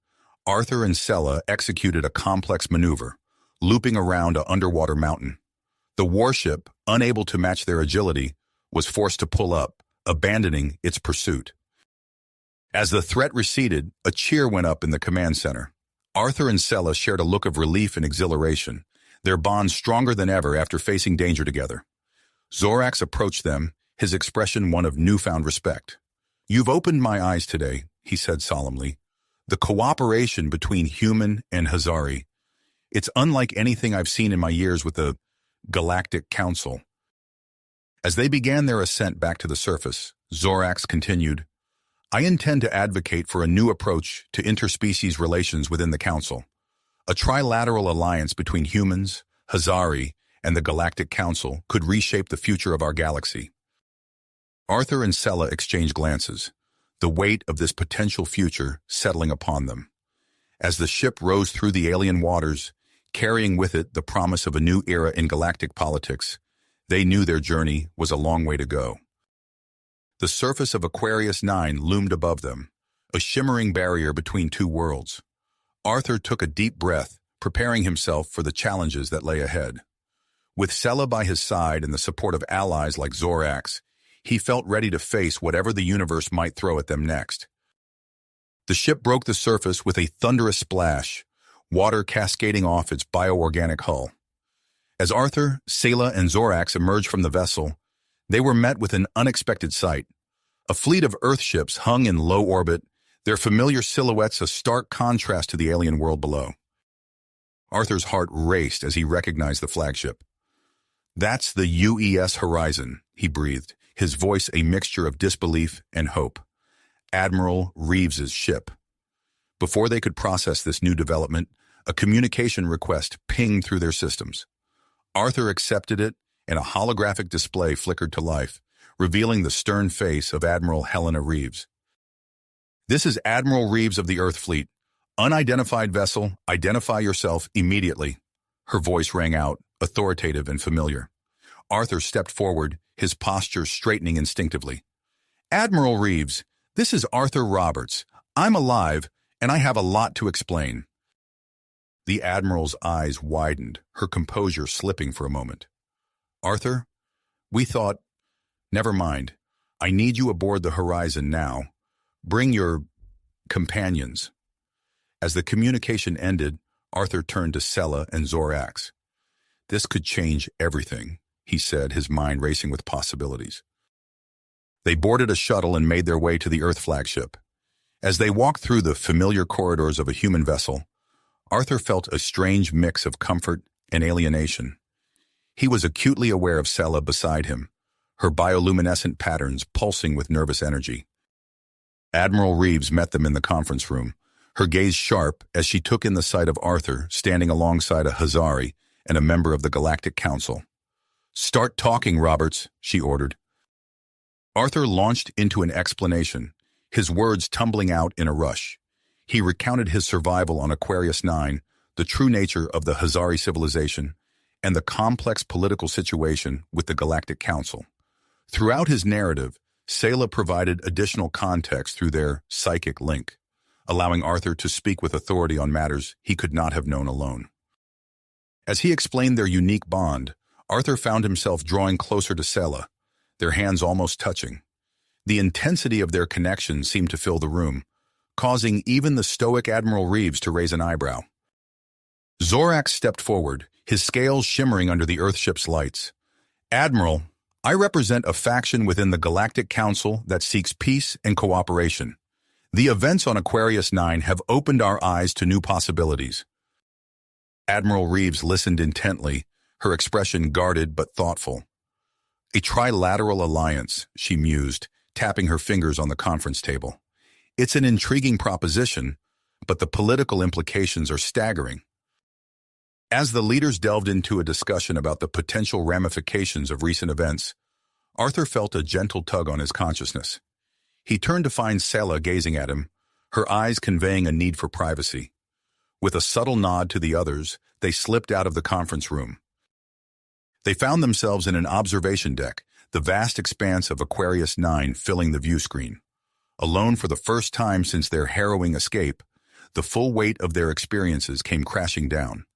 A: Arthur and Scylla executed a complex maneuver, looping around an underwater mountain. The warship, unable to match their agility, was forced to pull up, abandoning its pursuit. As the threat receded, a cheer went up in the command center. Arthur and Scylla shared a look of relief and exhilaration, their bond stronger than ever after facing danger together. Zorax approached them, his expression one of newfound respect. "You've opened my eyes today," he said solemnly. "The cooperation between Human and Hazari. It's unlike anything I've seen in my years with the Galactic Council." As they began their ascent back to the surface, Zorax continued, "I intend to advocate for a new approach to interspecies relations within the Council. A trilateral alliance between humans, Hazari, and the Galactic Council could reshape the future of our galaxy." Arthur and Scylla exchanged glances, the weight of this potential future settling upon them. As the ship rose through the alien waters, carrying with it the promise of a new era in galactic politics, they knew their journey was a long way to go. The surface of Aquarius 9 loomed above them, a shimmering barrier between two worlds. Arthur took a deep breath, preparing himself for the challenges that lay ahead. With Scylla by his side and the support of allies like Zorax, he felt ready to face whatever the universe might throw at them next. The ship broke the surface with a thunderous splash, water cascading off its bioorganic hull. As Arthur, Scylla, and Zorax emerged from the vessel, they were met with an unexpected sight. A fleet of Earth ships hung in low orbit, their familiar silhouettes a stark contrast to the alien world below. Arthur's heart raced as he recognized the flagship. "That's the UES Horizon," he breathed, his voice a mixture of disbelief and hope. Admiral Reeves's ship. Before they could process this new development, a communication request pinged through their systems. Arthur accepted it, and a holographic display flickered to life, revealing the stern face of Admiral Helena Reeves. "This is Admiral Reeves of the Earth Fleet. Unidentified vessel, identify yourself immediately." Her voice rang out, authoritative and familiar. Arthur stepped forward, his posture straightening instinctively. "Admiral Reeves, this is Arthur Roberts. I'm alive, and I have a lot to explain." The Admiral's eyes widened, her composure slipping for a moment. "Arthur, we thought—" "Never mind. I need you aboard the Horizon now. Bring your companions." As the communication ended, Arthur turned to Scylla and Zorax. "This could change everything," he said, his mind racing with possibilities. They boarded a shuttle and made their way to the Earth flagship. As they walked through the familiar corridors of a human vessel, Arthur felt a strange mix of comfort and alienation. He was acutely aware of Scylla beside him, her bioluminescent patterns pulsing with nervous energy. Admiral Reeves met them in the conference room, her gaze sharp as she took in the sight of Arthur standing alongside a Hazari and a member of the Galactic Council. "Start talking, Roberts," she ordered. Arthur launched into an explanation, his words tumbling out in a rush. He recounted his survival on Aquarius 9, the true nature of the Hazari civilization, and the complex political situation with the Galactic Council. Throughout his narrative, Sayla provided additional context through their psychic link, allowing Arthur to speak with authority on matters he could not have known alone. As he explained their unique bond, Arthur found himself drawing closer to Sayla, their hands almost touching. The intensity of their connection seemed to fill the room, causing even the stoic Admiral Reeves to raise an eyebrow. Zorax stepped forward, his scales shimmering under the Earthship's lights. "Admiral, I represent a faction within the Galactic Council that seeks peace and cooperation. The events on Aquarius 9 have opened our eyes to new possibilities." Admiral Reeves listened intently, her expression guarded but thoughtful. "A trilateral alliance," she mused, tapping her fingers on the conference table. "It's an intriguing proposition, but the political implications are staggering." As the leaders delved into a discussion about the potential ramifications of recent events, Arthur felt a gentle tug on his consciousness. He turned to find Sayla gazing at him, her eyes conveying a need for privacy. With a subtle nod to the others, they slipped out of the conference room. They found themselves in an observation deck, the vast expanse of Aquarius 9 filling the view screen. Alone for the first time since their harrowing escape, the full weight of their experiences came crashing down.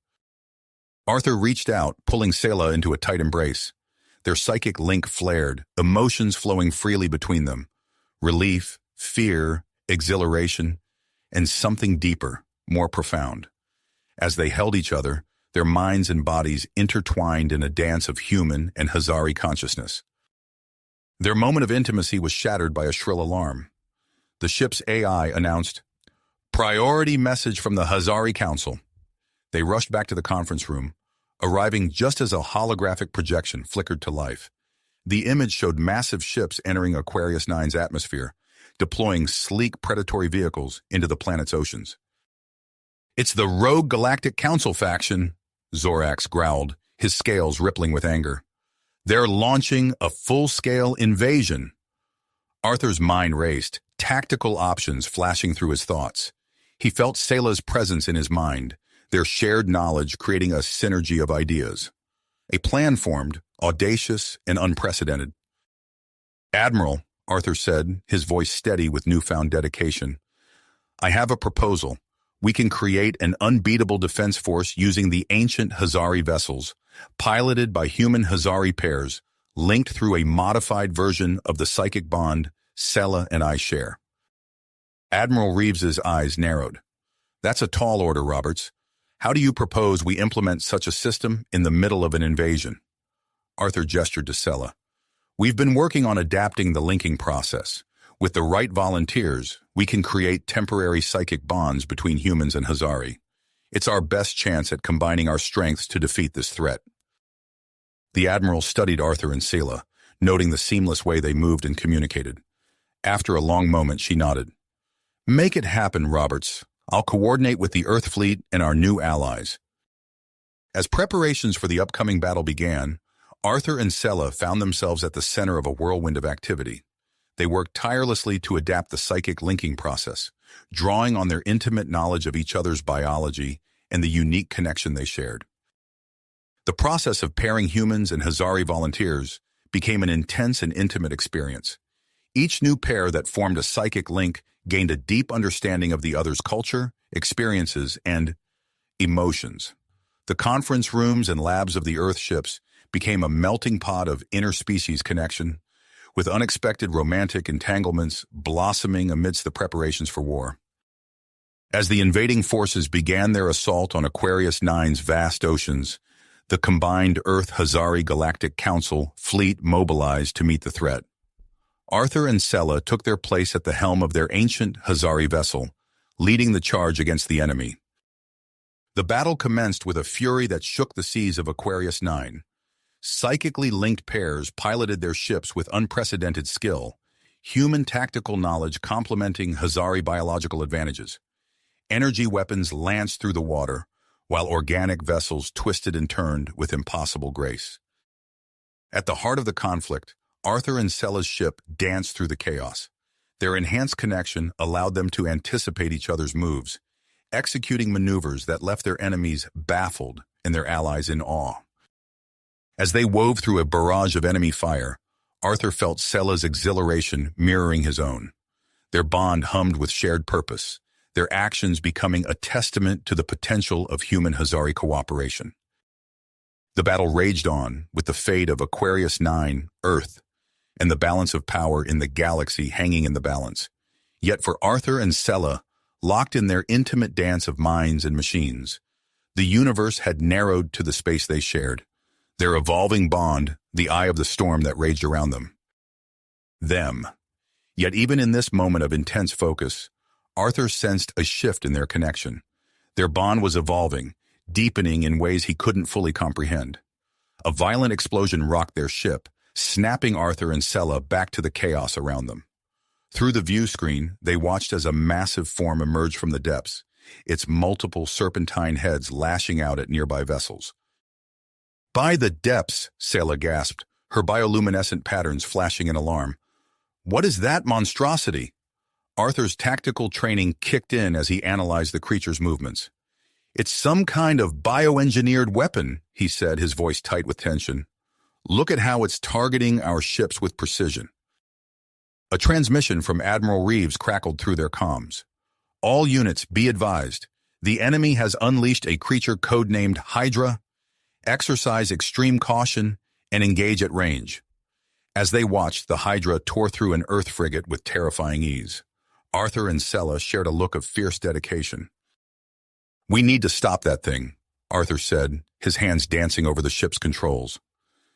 A: Arthur reached out, pulling Sayla into a tight embrace. Their psychic link flared, emotions flowing freely between them. Relief, fear, exhilaration, and something deeper, more profound. As they held each other, their minds and bodies intertwined in a dance of human and Hazari consciousness. Their moment of intimacy was shattered by a shrill alarm. The ship's AI announced, "Priority message from the Hazari Council." They rushed back to the conference room, arriving just as a holographic projection flickered to life. The image showed massive ships entering Aquarius 9's atmosphere, deploying sleek predatory vehicles into the planet's oceans. "It's the rogue Galactic Council faction," Zorax growled, his scales rippling with anger. "They're launching a full-scale invasion." Arthur's mind raced, tactical options flashing through his thoughts. He felt Sayla's presence in his mind, their shared knowledge creating a synergy of ideas. A plan formed, audacious and unprecedented. "Admiral," Arthur said, his voice steady with newfound dedication, "I have a proposal. We can create an unbeatable defense force using the ancient Hazari vessels, piloted by human Hazari pairs, linked through a modified version of the psychic bond Sayla and I share." Admiral Reeves's eyes narrowed. "That's a tall order, Roberts. How do you propose we implement such a system in the middle of an invasion?" Arthur gestured to Sayla. "We've been working on adapting the linking process. With the right volunteers, we can create temporary psychic bonds between humans and Hazari. It's our best chance at combining our strengths to defeat this threat." The Admiral studied Arthur and Sayla, noting the seamless way they moved and communicated. After a long moment, she nodded. "Make it happen, Roberts. I'll coordinate with the Earth Fleet and our new allies." As preparations for the upcoming battle began, Arthur and Sayla found themselves at the center of a whirlwind of activity. They worked tirelessly to adapt the psychic linking process, drawing on their intimate knowledge of each other's biology and the unique connection they shared. The process of pairing humans and Hazari volunteers became an intense and intimate experience. Each new pair that formed a psychic link gained a deep understanding of the other's culture, experiences, and emotions. The conference rooms and labs of the Earth ships became a melting pot of interspecies connection, with unexpected romantic entanglements blossoming amidst the preparations for war. As the invading forces began their assault on Aquarius 9's vast oceans, the combined Earth-Hazari Galactic Council fleet mobilized to meet the threat. Arthur and Sayla took their place at the helm of their ancient Hazari vessel, leading the charge against the enemy. The battle commenced with a fury that shook the seas of Aquarius 9. Psychically linked pairs piloted their ships with unprecedented skill, human tactical knowledge complementing Hazari biological advantages. Energy weapons lanced through the water, while organic vessels twisted and turned with impossible grace. At the heart of the conflict, Arthur and Sella's ship danced through the chaos. Their enhanced connection allowed them to anticipate each other's moves, executing maneuvers that left their enemies baffled and their allies in awe. As they wove through a barrage of enemy fire, Arthur felt Sella's exhilaration mirroring his own. Their bond hummed with shared purpose, their actions becoming a testament to the potential of human-Hazari cooperation. The battle raged on, with the fate of Aquarius 9, Earth, and the balance of power in the galaxy hanging in the balance. Yet for Arthur and Sella, locked in their intimate dance of minds and machines, the universe had narrowed to the space they shared, their evolving bond, the eye of the storm that raged around them. Them. Yet even in this moment of intense focus, Arthur sensed a shift in their connection. Their bond was evolving, deepening in ways he couldn't fully comprehend. A violent explosion rocked their ship, snapping Arthur and Sella back to the chaos around them. Through the view screen, they watched as a massive form emerged from the depths, its multiple serpentine heads lashing out at nearby vessels. "By the depths," Sella gasped, her bioluminescent patterns flashing in alarm. "What is that monstrosity?" Arthur's tactical training kicked in as he analyzed the creature's movements. "It's some kind of bioengineered weapon," he said, his voice tight with tension. "Look at how it's targeting our ships with precision." A transmission from Admiral Reeves crackled through their comms. "All units, be advised. The enemy has unleashed a creature codenamed Hydra. Exercise extreme caution and engage at range." As they watched, the Hydra tore through an Earth frigate with terrifying ease. Arthur and Sella shared a look of fierce dedication. "We need to stop that thing," Arthur said, his hands dancing over the ship's controls.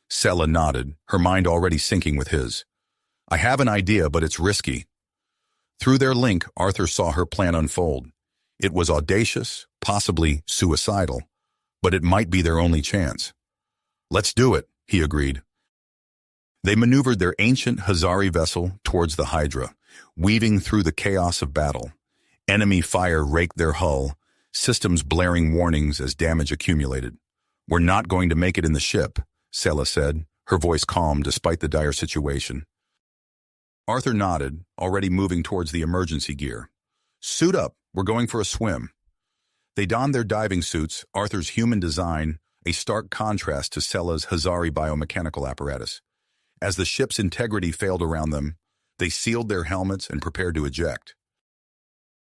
A: Sella nodded, her mind already syncing with his. "I have an idea, but it's risky." Through their link, Arthur saw her plan unfold. It was audacious, possibly suicidal, but it might be their only chance. "Let's do it," he agreed. They maneuvered their ancient Hazari vessel towards the Hydra, weaving through the chaos of battle. Enemy fire raked their hull, systems blaring warnings as damage accumulated. "We're not going to make it in the ship," Sella said, her voice calm despite the dire situation. Arthur nodded, already moving towards the emergency gear. "Suit up, we're going for a swim." They donned their diving suits, Arthur's human design, a stark contrast to Sella's Hazari biomechanical apparatus. As the ship's integrity failed around them, they sealed their helmets and prepared to eject.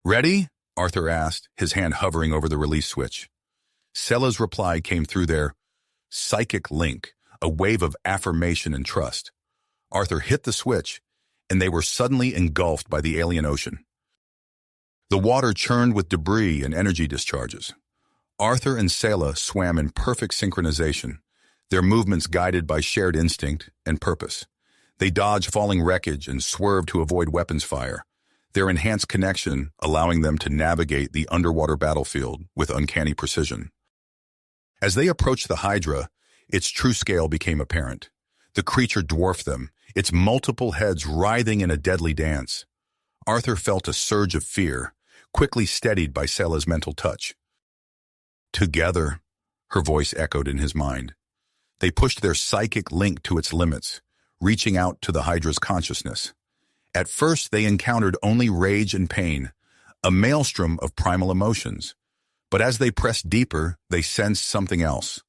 A: "Ready?" Arthur asked, his hand hovering over the release switch. Sella's reply came through their psychic link, a wave of affirmation and trust. Arthur hit the switch, and they were suddenly engulfed by the alien ocean. The water churned with debris and energy discharges. Arthur and Sella swam in perfect synchronization, their movements guided by shared instinct and purpose. They dodged falling wreckage and swerved to avoid weapons fire, their enhanced connection allowing them to navigate the underwater battlefield with uncanny precision. As they approached the Hydra, its true scale became apparent. The creature dwarfed them, its multiple heads writhing in a deadly dance. Arthur felt a surge of fear, quickly steadied by Sella's mental touch. "Together," her voice echoed in his mind. They pushed their psychic link to its limits, reaching out to the Hydra's consciousness. At first, they encountered only rage and pain, a maelstrom of primal emotions. But as they pressed deeper, they sensed something else,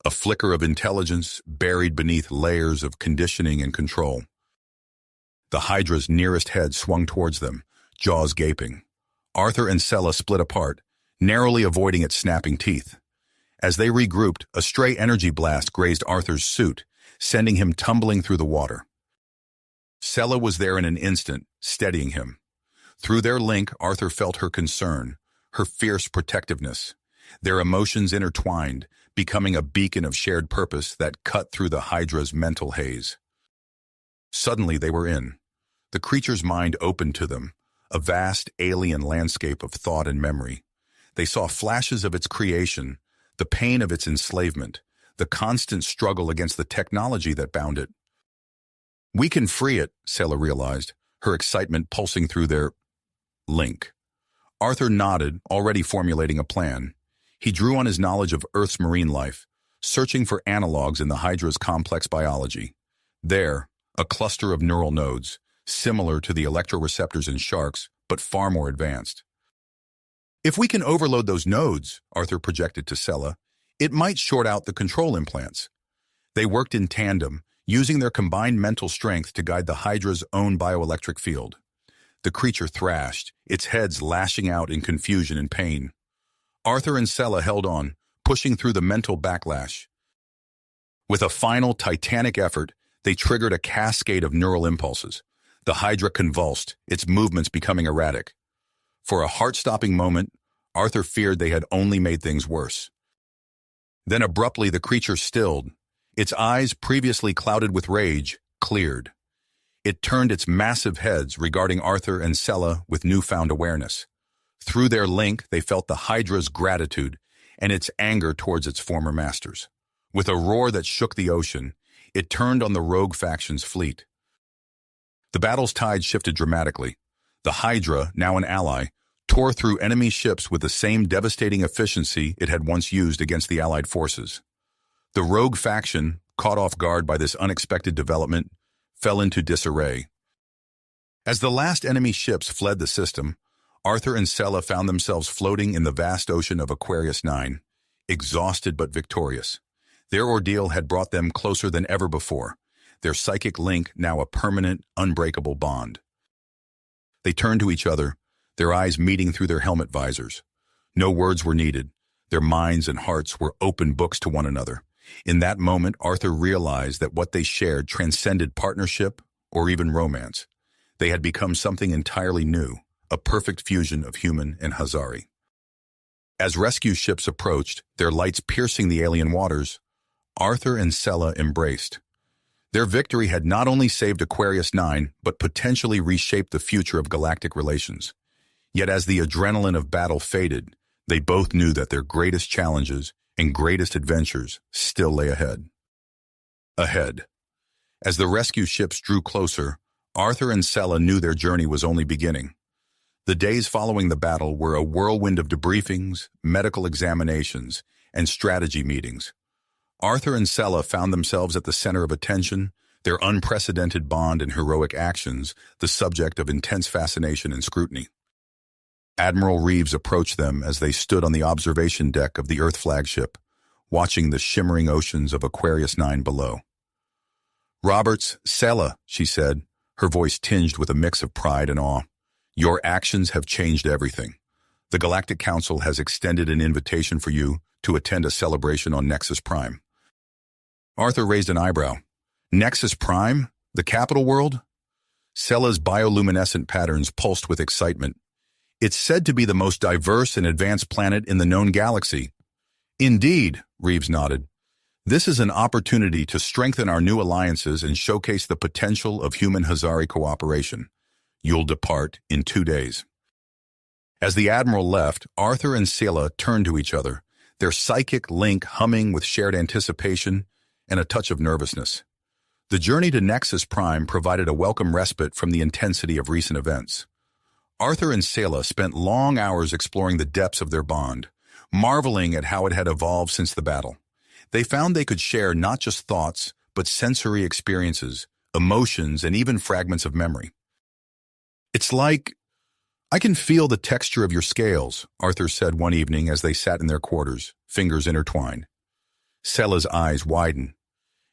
A: a flicker of intelligence buried beneath layers of conditioning and control. The Hydra's nearest head swung towards them, jaws gaping. Arthur and Sella split apart, narrowly avoiding its snapping teeth. As they regrouped, a stray energy blast grazed Arthur's suit, sending him tumbling through the water. Sella was there in an instant, steadying him. Through their link, Arthur felt her concern, her fierce protectiveness. Their emotions intertwined, becoming a beacon of shared purpose that cut through the Hydra's mental haze. Suddenly they were in. The creature's mind opened to them, a vast alien landscape of thought and memory. They saw flashes of its creation, the pain of its enslavement, the constant struggle against the technology that bound it. "We can free it," Sella realized, her excitement pulsing through their link. Arthur nodded, already formulating a plan. He drew on his knowledge of Earth's marine life, searching for analogs in the Hydra's complex biology. There, a cluster of neural nodes, similar to the electroreceptors in sharks, but far more advanced. If we can overload those nodes, Arthur projected to Sela, it might short out the control implants. They worked in tandem, using their combined mental strength to guide the Hydra's own bioelectric field. The creature thrashed, its heads lashing out in confusion and pain. Arthur and Sela held on, pushing through the mental backlash. With a final titanic effort, they triggered a cascade of neural impulses. The Hydra convulsed, its movements becoming erratic. For a heart-stopping moment, Arthur feared they had only made things worse. Then abruptly the creature stilled. Its eyes, previously clouded with rage, cleared. It turned its massive heads, regarding Arthur and Sela with newfound awareness. Through their link, they felt the Hydra's gratitude and its anger towards its former masters. With a roar that shook the ocean, it turned on the rogue faction's fleet. The battle's tide shifted dramatically. The Hydra, now an ally, tore through enemy ships with the same devastating efficiency it had once used against the Allied forces. The rogue faction, caught off guard by this unexpected development, fell into disarray. As the last enemy ships fled the system, Arthur and Sela found themselves floating in the vast ocean of Aquarius 9, exhausted but victorious. Their ordeal had brought them closer than ever before, their psychic link now a permanent, unbreakable bond. They turned to each other, their eyes meeting through their helmet visors. No words were needed. Their minds and hearts were open books to one another. In that moment, Arthur realized that what they shared transcended partnership or even romance. They had become something entirely new, a perfect fusion of human and Hazari. As rescue ships approached, their lights piercing the alien waters, Arthur and Sela embraced. Their victory had not only saved Aquarius 9, but potentially reshaped the future of galactic relations. Yet as the adrenaline of battle faded, they both knew that their greatest challenges and greatest adventures still lay ahead. As the rescue ships drew closer, Arthur and Sela knew their journey was only beginning. The days following the battle were a whirlwind of debriefings, medical examinations, and strategy meetings. Arthur and Sela found themselves at the center of attention, their unprecedented bond and heroic actions the subject of intense fascination and scrutiny. Admiral Reeves approached them as they stood on the observation deck of the Earth flagship, watching the shimmering oceans of Aquarius 9 below. "Roberts, Sela," she said, her voice tinged with a mix of pride and awe. "Your actions have changed everything. The Galactic Council has extended an invitation for you to attend a celebration on Nexus Prime." Arthur raised an eyebrow. "Nexus Prime? The capital world?" Sela's bioluminescent patterns pulsed with excitement. "It's said to be the most diverse and advanced planet in the known galaxy." "Indeed," Reeves nodded. "This is an opportunity to strengthen our new alliances and showcase the potential of human-Hazari cooperation. You'll depart in 2 days." As the Admiral left, Arthur and Sela turned to each other, their psychic link humming with shared anticipation and a touch of nervousness. The journey to Nexus Prime provided a welcome respite from the intensity of recent events. Arthur and Sela spent long hours exploring the depths of their bond, marveling at how it had evolved since the battle. They found they could share not just thoughts, but sensory experiences, emotions, and even fragments of memory. "It's like, I can feel the texture of your scales," Arthur said one evening as they sat in their quarters, fingers intertwined. Sela's eyes widened.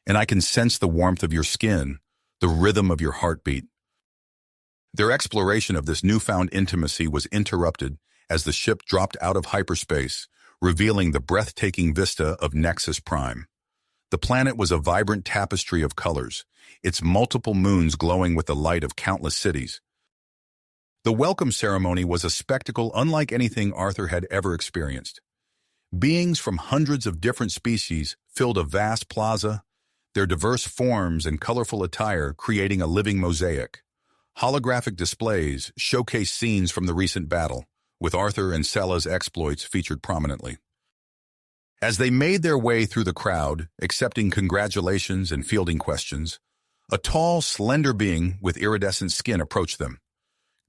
A: "And I can sense the warmth of your skin, the rhythm of your heartbeat." Their exploration of this newfound intimacy was interrupted as the ship dropped out of hyperspace, revealing the breathtaking vista of Nexus Prime. The planet was a vibrant tapestry of colors, its multiple moons glowing with the light of countless cities. The welcome ceremony was a spectacle unlike anything Arthur had ever experienced. Beings from hundreds of different species filled a vast plaza, their diverse forms and colorful attire creating a living mosaic. Holographic displays showcased scenes from the recent battle, with Arthur and Sela's exploits featured prominently. As they made their way through the crowd, accepting congratulations and fielding questions, a tall, slender being with iridescent skin approached them.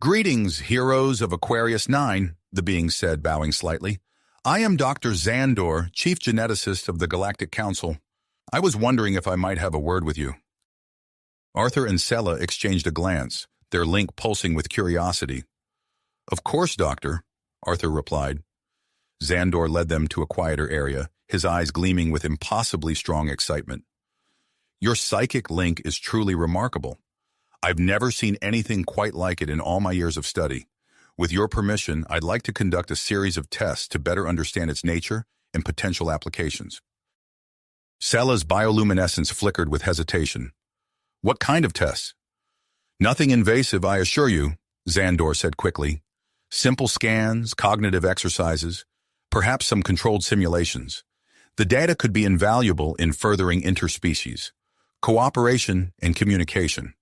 A: "Greetings, heroes of Aquarius 9, the being said, bowing slightly. I am Dr. Zandor, Chief Geneticist of the Galactic Council. I was wondering if I might have a word with you. Arthur and Sela exchanged a glance, their link pulsing with curiosity. Of course, Doctor, Arthur replied. Zandor led them to a quieter area, his eyes gleaming with impossibly strong excitement. Your psychic link is truly remarkable. I've never seen anything quite like it in all my years of study. With your permission, I'd like to conduct a series of tests to better understand its nature and potential applications. Sela's bioluminescence flickered with hesitation. What kind of tests? Nothing invasive, I assure you, Zandor said quickly. Simple scans, cognitive exercises, perhaps some controlled simulations. The data could be invaluable in furthering interspecies, cooperation, and communication.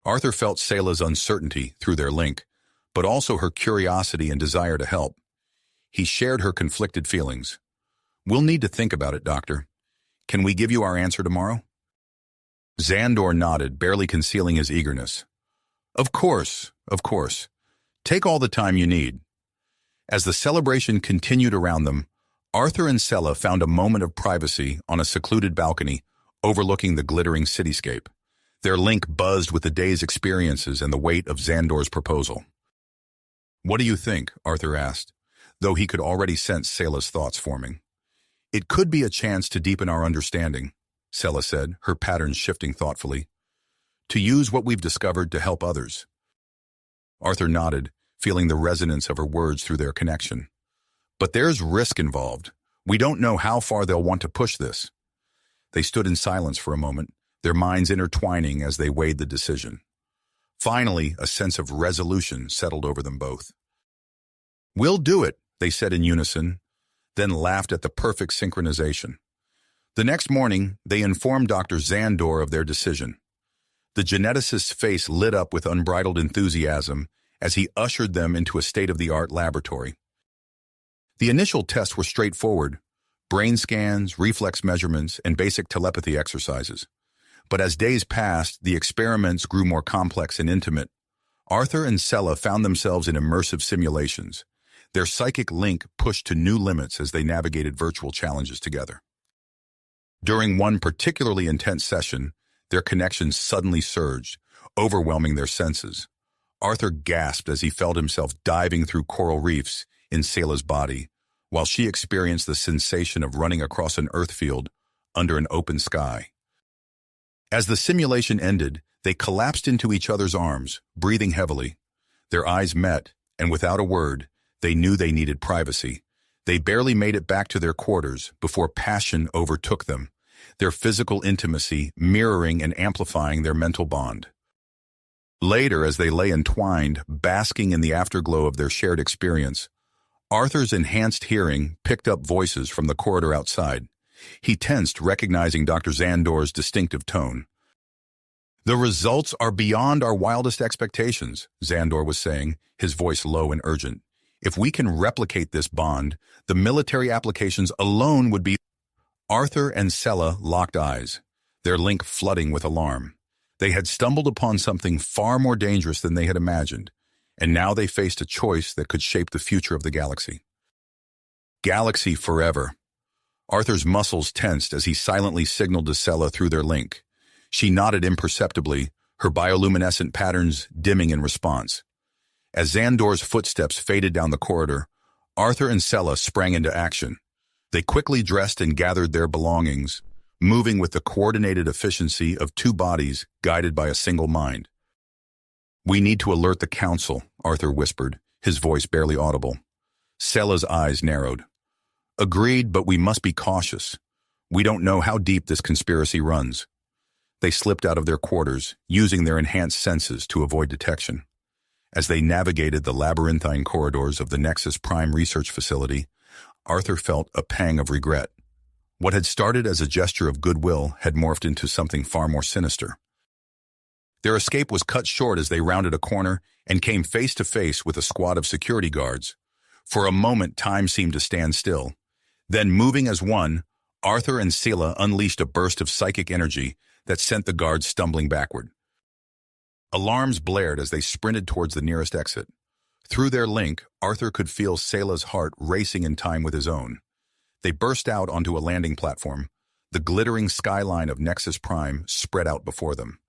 A: Arthur felt Sela's uncertainty through their link, but also her curiosity and desire to help. He shared her conflicted feelings. We'll need to think about it, Doctor. Can we give you our answer tomorrow? Zandor nodded, barely concealing his eagerness. Of course, of course. Take all the time you need. As the celebration continued around them, Arthur and Sela found a moment of privacy on a secluded balcony overlooking the glittering cityscape. Their link buzzed with the day's experiences and the weight of Zandor's proposal. What do you think? Arthur asked, though he could already sense Sela's thoughts forming. It could be a chance to deepen our understanding, Sela said, her patterns shifting thoughtfully. To use what we've discovered to help others. Arthur nodded, feeling the resonance of her words through their connection. But there's risk involved. We don't know how far they'll want to push this. They stood in silence for a moment, their minds intertwining as they weighed the decision. Finally, a sense of resolution settled over them both. We'll do it, they said in unison, then laughed at the perfect synchronization. The next morning, they informed Dr. Zandor of their decision. The geneticist's face lit up with unbridled enthusiasm as he ushered them into a state-of-the-art laboratory. The initial tests were straightforward, brain scans, reflex measurements, and basic telepathy exercises. But as days passed, the experiments grew more complex and intimate. Arthur and Sela found themselves in immersive simulations. Their psychic link pushed to new limits as they navigated virtual challenges together. During one particularly intense session, their connection suddenly surged, overwhelming their senses. Arthur gasped as he felt himself diving through coral reefs in Sela's body, while she experienced the sensation of running across an earth field under an open sky. As the simulation ended, they collapsed into each other's arms, breathing heavily. Their eyes met, and without a word, they knew they needed privacy. They barely made it back to their quarters before passion overtook them, their physical intimacy mirroring and amplifying their mental bond. Later, as they lay entwined, basking in the afterglow of their shared experience, Arthur's enhanced hearing picked up voices from the corridor outside. He tensed, recognizing Dr. Zandor's distinctive tone. The results are beyond our wildest expectations, Zandor was saying, his voice low and urgent. If we can replicate this bond, the military applications alone would be... Arthur and Sela locked eyes, their link flooding with alarm. They had stumbled upon something far more dangerous than they had imagined, and now they faced a choice that could shape the future of the galaxy. Galaxy forever. Arthur's muscles tensed as he silently signaled to Sela through their link. She nodded imperceptibly, her bioluminescent patterns dimming in response. As Zandor's footsteps faded down the corridor, Arthur and Sela sprang into action. They quickly dressed and gathered their belongings, moving with the coordinated efficiency of two bodies guided by a single mind. We need to alert the council, Arthur whispered, his voice barely audible. Sela's eyes narrowed. Agreed, but we must be cautious. We don't know how deep this conspiracy runs. They slipped out of their quarters, using their enhanced senses to avoid detection. As they navigated the labyrinthine corridors of the Nexus Prime Research Facility, Arthur felt a pang of regret. What had started as a gesture of goodwill had morphed into something far more sinister. Their escape was cut short as they rounded a corner and came face to face with a squad of security guards. For a moment, time seemed to stand still. Then, moving as one, Arthur and Sela unleashed a burst of psychic energy that sent the guards stumbling backward. Alarms blared as they sprinted towards the nearest exit. Through their link, Arthur could feel Selah's heart racing in time with his own. They burst out onto a landing platform. The glittering skyline of Nexus Prime spread out before them.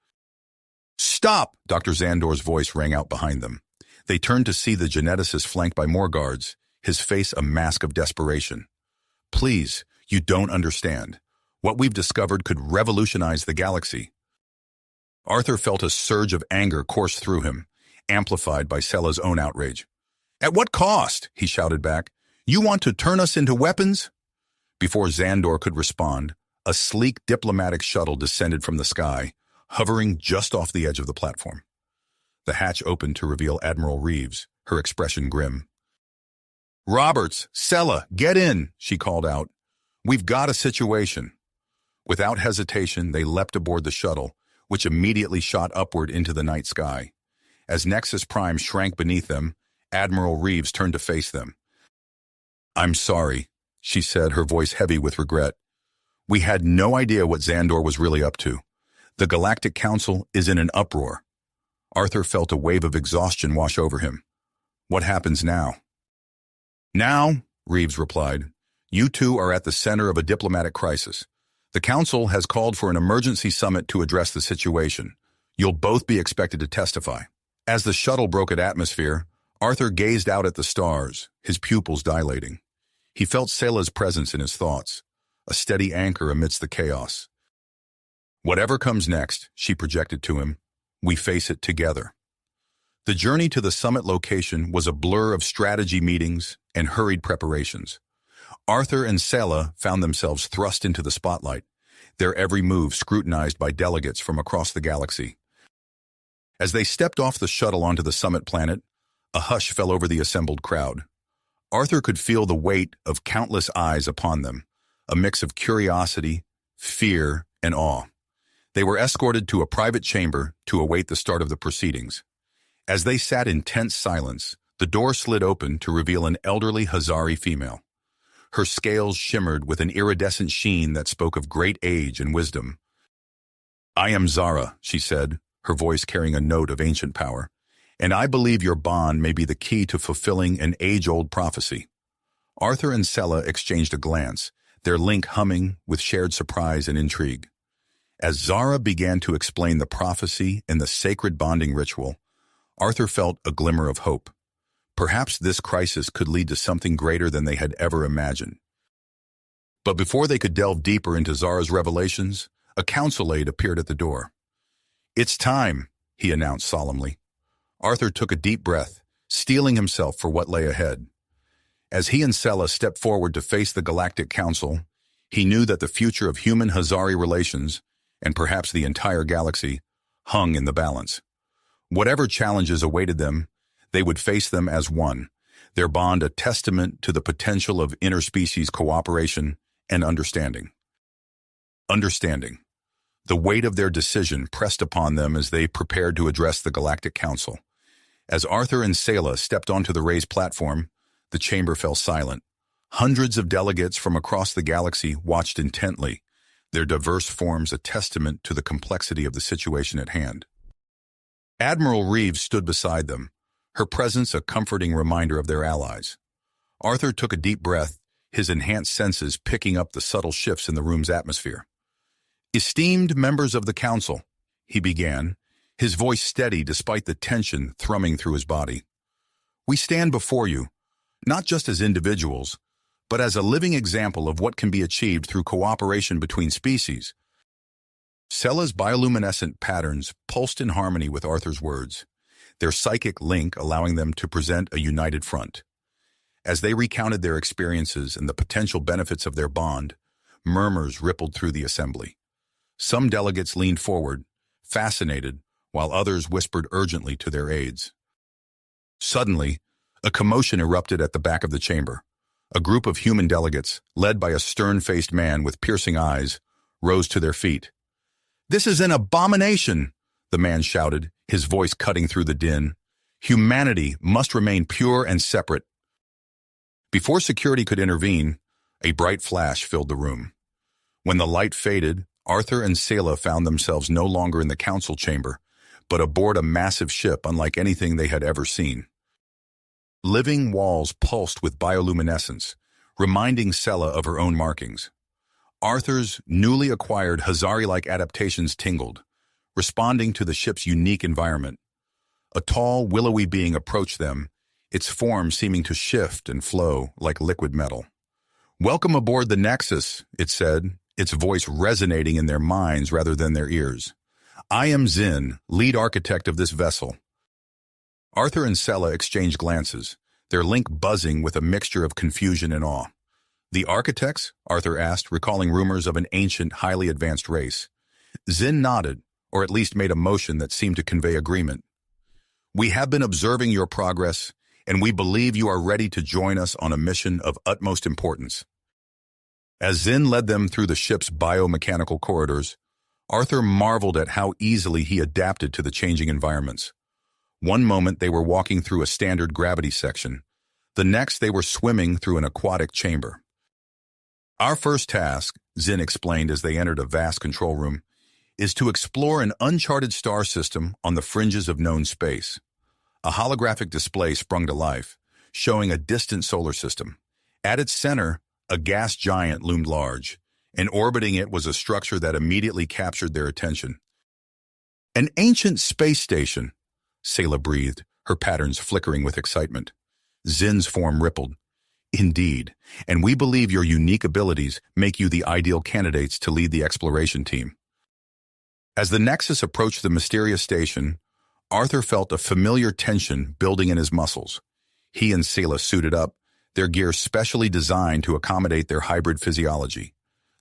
A: "Stop!" Dr. Xandor's voice rang out behind them. They turned to see the geneticist flanked by more guards, his face a mask of desperation. "Please, you don't understand. What we've discovered could revolutionize the galaxy." Arthur felt a surge of anger course through him, amplified by Selah's own outrage. "At what cost?" he shouted back. "You want to turn us into weapons?" Before Xandor could respond, a sleek diplomatic shuttle descended from the sky, hovering just off the edge of the platform. The hatch opened to reveal Admiral Reeves, her expression grim. "Roberts, Selah, get in," she called out. "We've got a situation." Without hesitation, they leapt aboard the shuttle, which immediately shot upward into the night sky. As Nexus Prime shrank beneath them, Admiral Reeves turned to face them. "I'm sorry," she said, her voice heavy with regret. "We had no idea what Xandor was really up to. The Galactic Council is in an uproar." Arthur felt a wave of exhaustion wash over him. "What happens now?" "Now," Reeves replied, "you two are at the center of a diplomatic crisis. The Council has called for an emergency summit to address the situation. You'll both be expected to testify." As the shuttle broke at atmosphere, Arthur gazed out at the stars, his pupils dilating. He felt Selah's presence in his thoughts, a steady anchor amidst the chaos. "Whatever comes next," she projected to him, "we face it together." The journey to the summit location was a blur of strategy meetings and hurried preparations. Arthur and Selah found themselves thrust into the spotlight, their every move scrutinized by delegates from across the galaxy. As they stepped off the shuttle onto the summit planet, a hush fell over the assembled crowd. Arthur could feel the weight of countless eyes upon them, a mix of curiosity, fear, and awe. They were escorted to a private chamber to await the start of the proceedings. As they sat in tense silence, the door slid open to reveal an elderly Hazari female. Her scales shimmered with an iridescent sheen that spoke of great age and wisdom. "I am Zara," she said, her voice carrying a note of ancient power, "and I believe your bond may be the key to fulfilling an age-old prophecy." Arthur and Selah exchanged a glance, their link humming with shared surprise and intrigue. As Zara began to explain the prophecy and the sacred bonding ritual, Arthur felt a glimmer of hope. Perhaps this crisis could lead to something greater than they had ever imagined. But before they could delve deeper into Zara's revelations, a council aide appeared at the door. "It's time," he announced solemnly. Arthur took a deep breath, steeling himself for what lay ahead. As he and Selah stepped forward to face the Galactic Council, he knew that the future of human-Hazari relations, and perhaps the entire galaxy, hung in the balance. Whatever challenges awaited them, they would face them as one, their bond a testament to the potential of interspecies cooperation and understanding. Understanding. The weight of their decision pressed upon them as they prepared to address the Galactic Council. As Arthur and Selah stepped onto the raised platform, the chamber fell silent. Hundreds of delegates from across the galaxy watched intently, their diverse forms a testament to the complexity of the situation at hand. Admiral Reeves stood beside them, her presence a comforting reminder of their allies. Arthur took a deep breath, his enhanced senses picking up the subtle shifts in the room's atmosphere. "Esteemed members of the Council," he began, his voice steady despite the tension thrumming through his body. "We stand before you, not just as individuals, but as a living example of what can be achieved through cooperation between species." Selah's bioluminescent patterns pulsed in harmony with Arthur's words, their psychic link allowing them to present a united front. As they recounted their experiences and the potential benefits of their bond, murmurs rippled through the assembly. Some delegates leaned forward, fascinated, while others whispered urgently to their aides. Suddenly, a commotion erupted at the back of the chamber. A group of human delegates, led by a stern-faced man with piercing eyes, rose to their feet. "This is an abomination," the man shouted, his voice cutting through the din. "Humanity must remain pure and separate." Before security could intervene, a bright flash filled the room. When the light faded, Arthur and Selah found themselves no longer in the council chamber, but aboard a massive ship unlike anything they had ever seen. Living walls pulsed with bioluminescence, reminding Sela of her own markings. Arthur's newly acquired Hazari-like adaptations tingled, responding to the ship's unique environment. A tall, willowy being approached them, its form seeming to shift and flow like liquid metal. "Welcome aboard the Nexus," it said, its voice resonating in their minds rather than their ears. "I am Zin, lead architect of this vessel." Arthur and Sela exchanged glances, their link buzzing with a mixture of confusion and awe. "The architects?" Arthur asked, recalling rumors of an ancient, highly advanced race. Zin nodded, or at least made a motion that seemed to convey agreement. "We have been observing your progress, and we believe you are ready to join us on a mission of utmost importance." As Zin led them through the ship's biomechanical corridors, Arthur marveled at how easily he adapted to the changing environments. One moment they were walking through a standard gravity section. The next they were swimming through an aquatic chamber. "Our first task," Zin explained as they entered a vast control room, "is to explore an uncharted star system on the fringes of known space." A holographic display sprung to life, showing a distant solar system. At its center, a gas giant loomed large, and orbiting it was a structure that immediately captured their attention. "An ancient space station," Sela breathed, her patterns flickering with excitement. Zin's form rippled. "Indeed, and we believe your unique abilities make you the ideal candidates to lead the exploration team." As the Nexus approached the mysterious station, Arthur felt a familiar tension building in his muscles. He and Sela suited up, their gear specially designed to accommodate their hybrid physiology.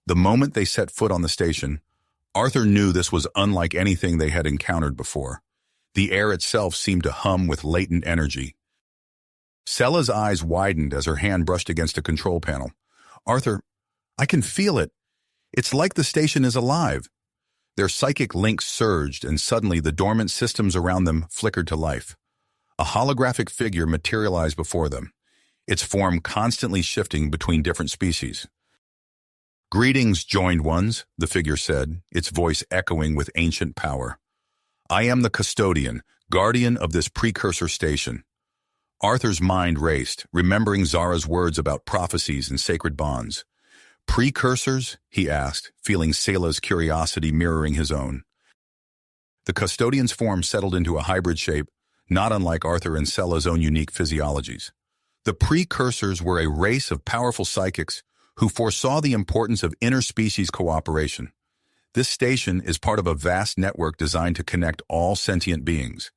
A: The moment they set foot on the station, Arthur knew this was unlike anything they had encountered before. The air itself seemed to hum with latent energy. Sela's eyes widened as her hand brushed against a control panel. "Arthur, I can feel it. It's like the station is alive." Their psychic links surged, and suddenly the dormant systems around them flickered to life. A holographic figure materialized before them, its form constantly shifting between different species. "Greetings, joined ones," the figure said, its voice echoing with ancient power. "I am the custodian, guardian of this precursor station." Arthur's mind raced, remembering Zara's words about prophecies and sacred bonds. "Precursors?" he asked, feeling Sela's curiosity mirroring his own. The custodian's form settled into a hybrid shape, not unlike Arthur and Sela's own unique physiologies. The precursors were a race of powerful psychics who foresaw the importance of interspecies cooperation. This station is part of a vast network designed to connect all sentient beings.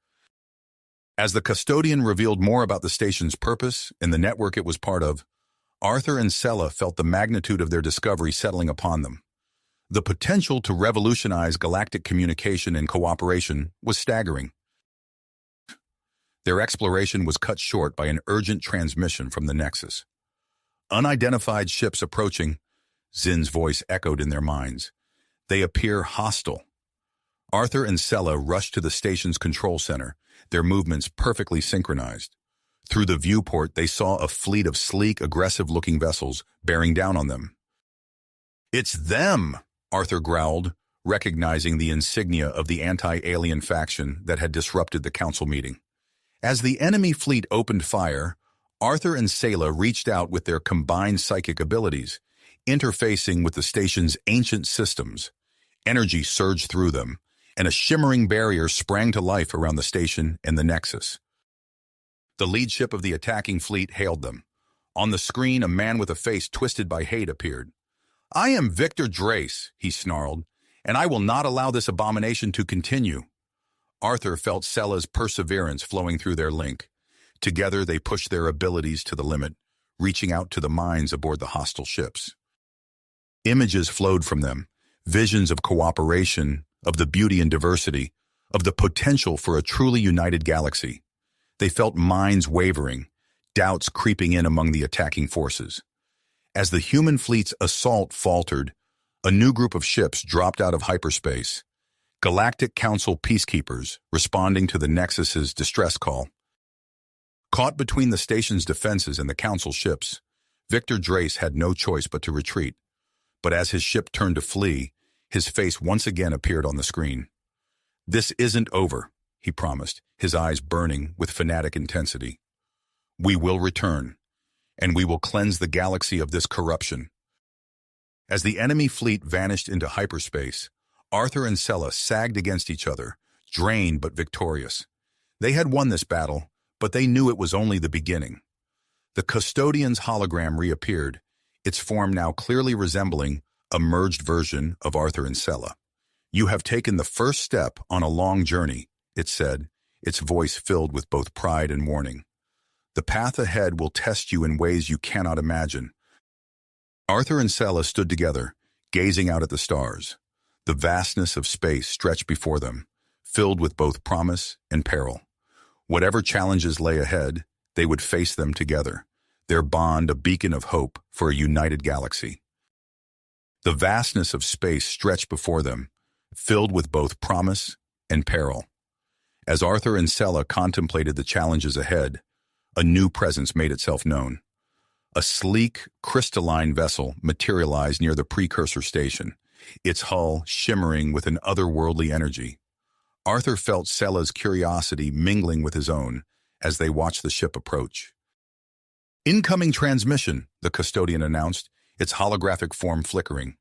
A: As the custodian revealed more about the station's purpose and the network it was part of, Arthur and Sela felt the magnitude of their discovery settling upon them. The potential to revolutionize galactic communication and cooperation was staggering. Their exploration was cut short by an urgent transmission from the Nexus. "Unidentified ships approaching," Zin's voice echoed in their minds. "They appear hostile." Arthur and Sela rushed to the station's control center, their movements perfectly synchronized. Through the viewport, they saw a fleet of sleek, aggressive-looking vessels bearing down on them. "It's them!" Arthur growled, recognizing the insignia of the anti-alien faction that had disrupted the council meeting. As the enemy fleet opened fire, Arthur and Sela reached out with their combined psychic abilities, interfacing with the station's ancient systems. Energy surged through them, and a shimmering barrier sprang to life around the station and the Nexus. The lead ship of the attacking fleet hailed them. On the screen, a man with a face twisted by hate appeared. "I am Victor Drace," he snarled, "and I will not allow this abomination to continue." Arthur felt Sela's perseverance flowing through their link. Together, they pushed their abilities to the limit, reaching out to the minds aboard the hostile ships. Images flowed from them, visions of cooperation, of the beauty and diversity, of the potential for a truly united galaxy. They felt minds wavering, doubts creeping in among the attacking forces. As the human fleet's assault faltered, a new group of ships dropped out of hyperspace. Galactic Council peacekeepers responding to the Nexus's distress call. Caught between the station's defenses and the Council ships, Victor Drace had no choice but to retreat. But as his ship turned to flee, his face once again appeared on the screen. "This isn't over," he promised, his eyes burning with fanatic intensity. We will return, and we will cleanse the galaxy of this corruption. As the enemy fleet vanished into hyperspace, Arthur and Sela sagged against each other, drained but victorious. They had won this battle, but they knew it was only the beginning. The custodian's hologram reappeared, its form now clearly resembling a merged version of Arthur and Sela. "You have taken the first step on a long journey," it said, its voice filled with both pride and warning. "The path ahead will test you in ways you cannot imagine." Arthur and Sela stood together, gazing out at the stars. The vastness of space stretched before them, filled with both promise and peril. Whatever challenges lay ahead, they would face them together, their bond a beacon of hope for a united galaxy. The vastness of space stretched before them, filled with both promise and peril. As Arthur and Sela contemplated the challenges ahead, a new presence made itself known. A sleek, crystalline vessel materialized near the precursor station, its hull shimmering with an otherworldly energy. Arthur felt Sela's curiosity mingling with his own as they watched the ship approach. "Incoming transmission," the custodian announced, its holographic form flickering.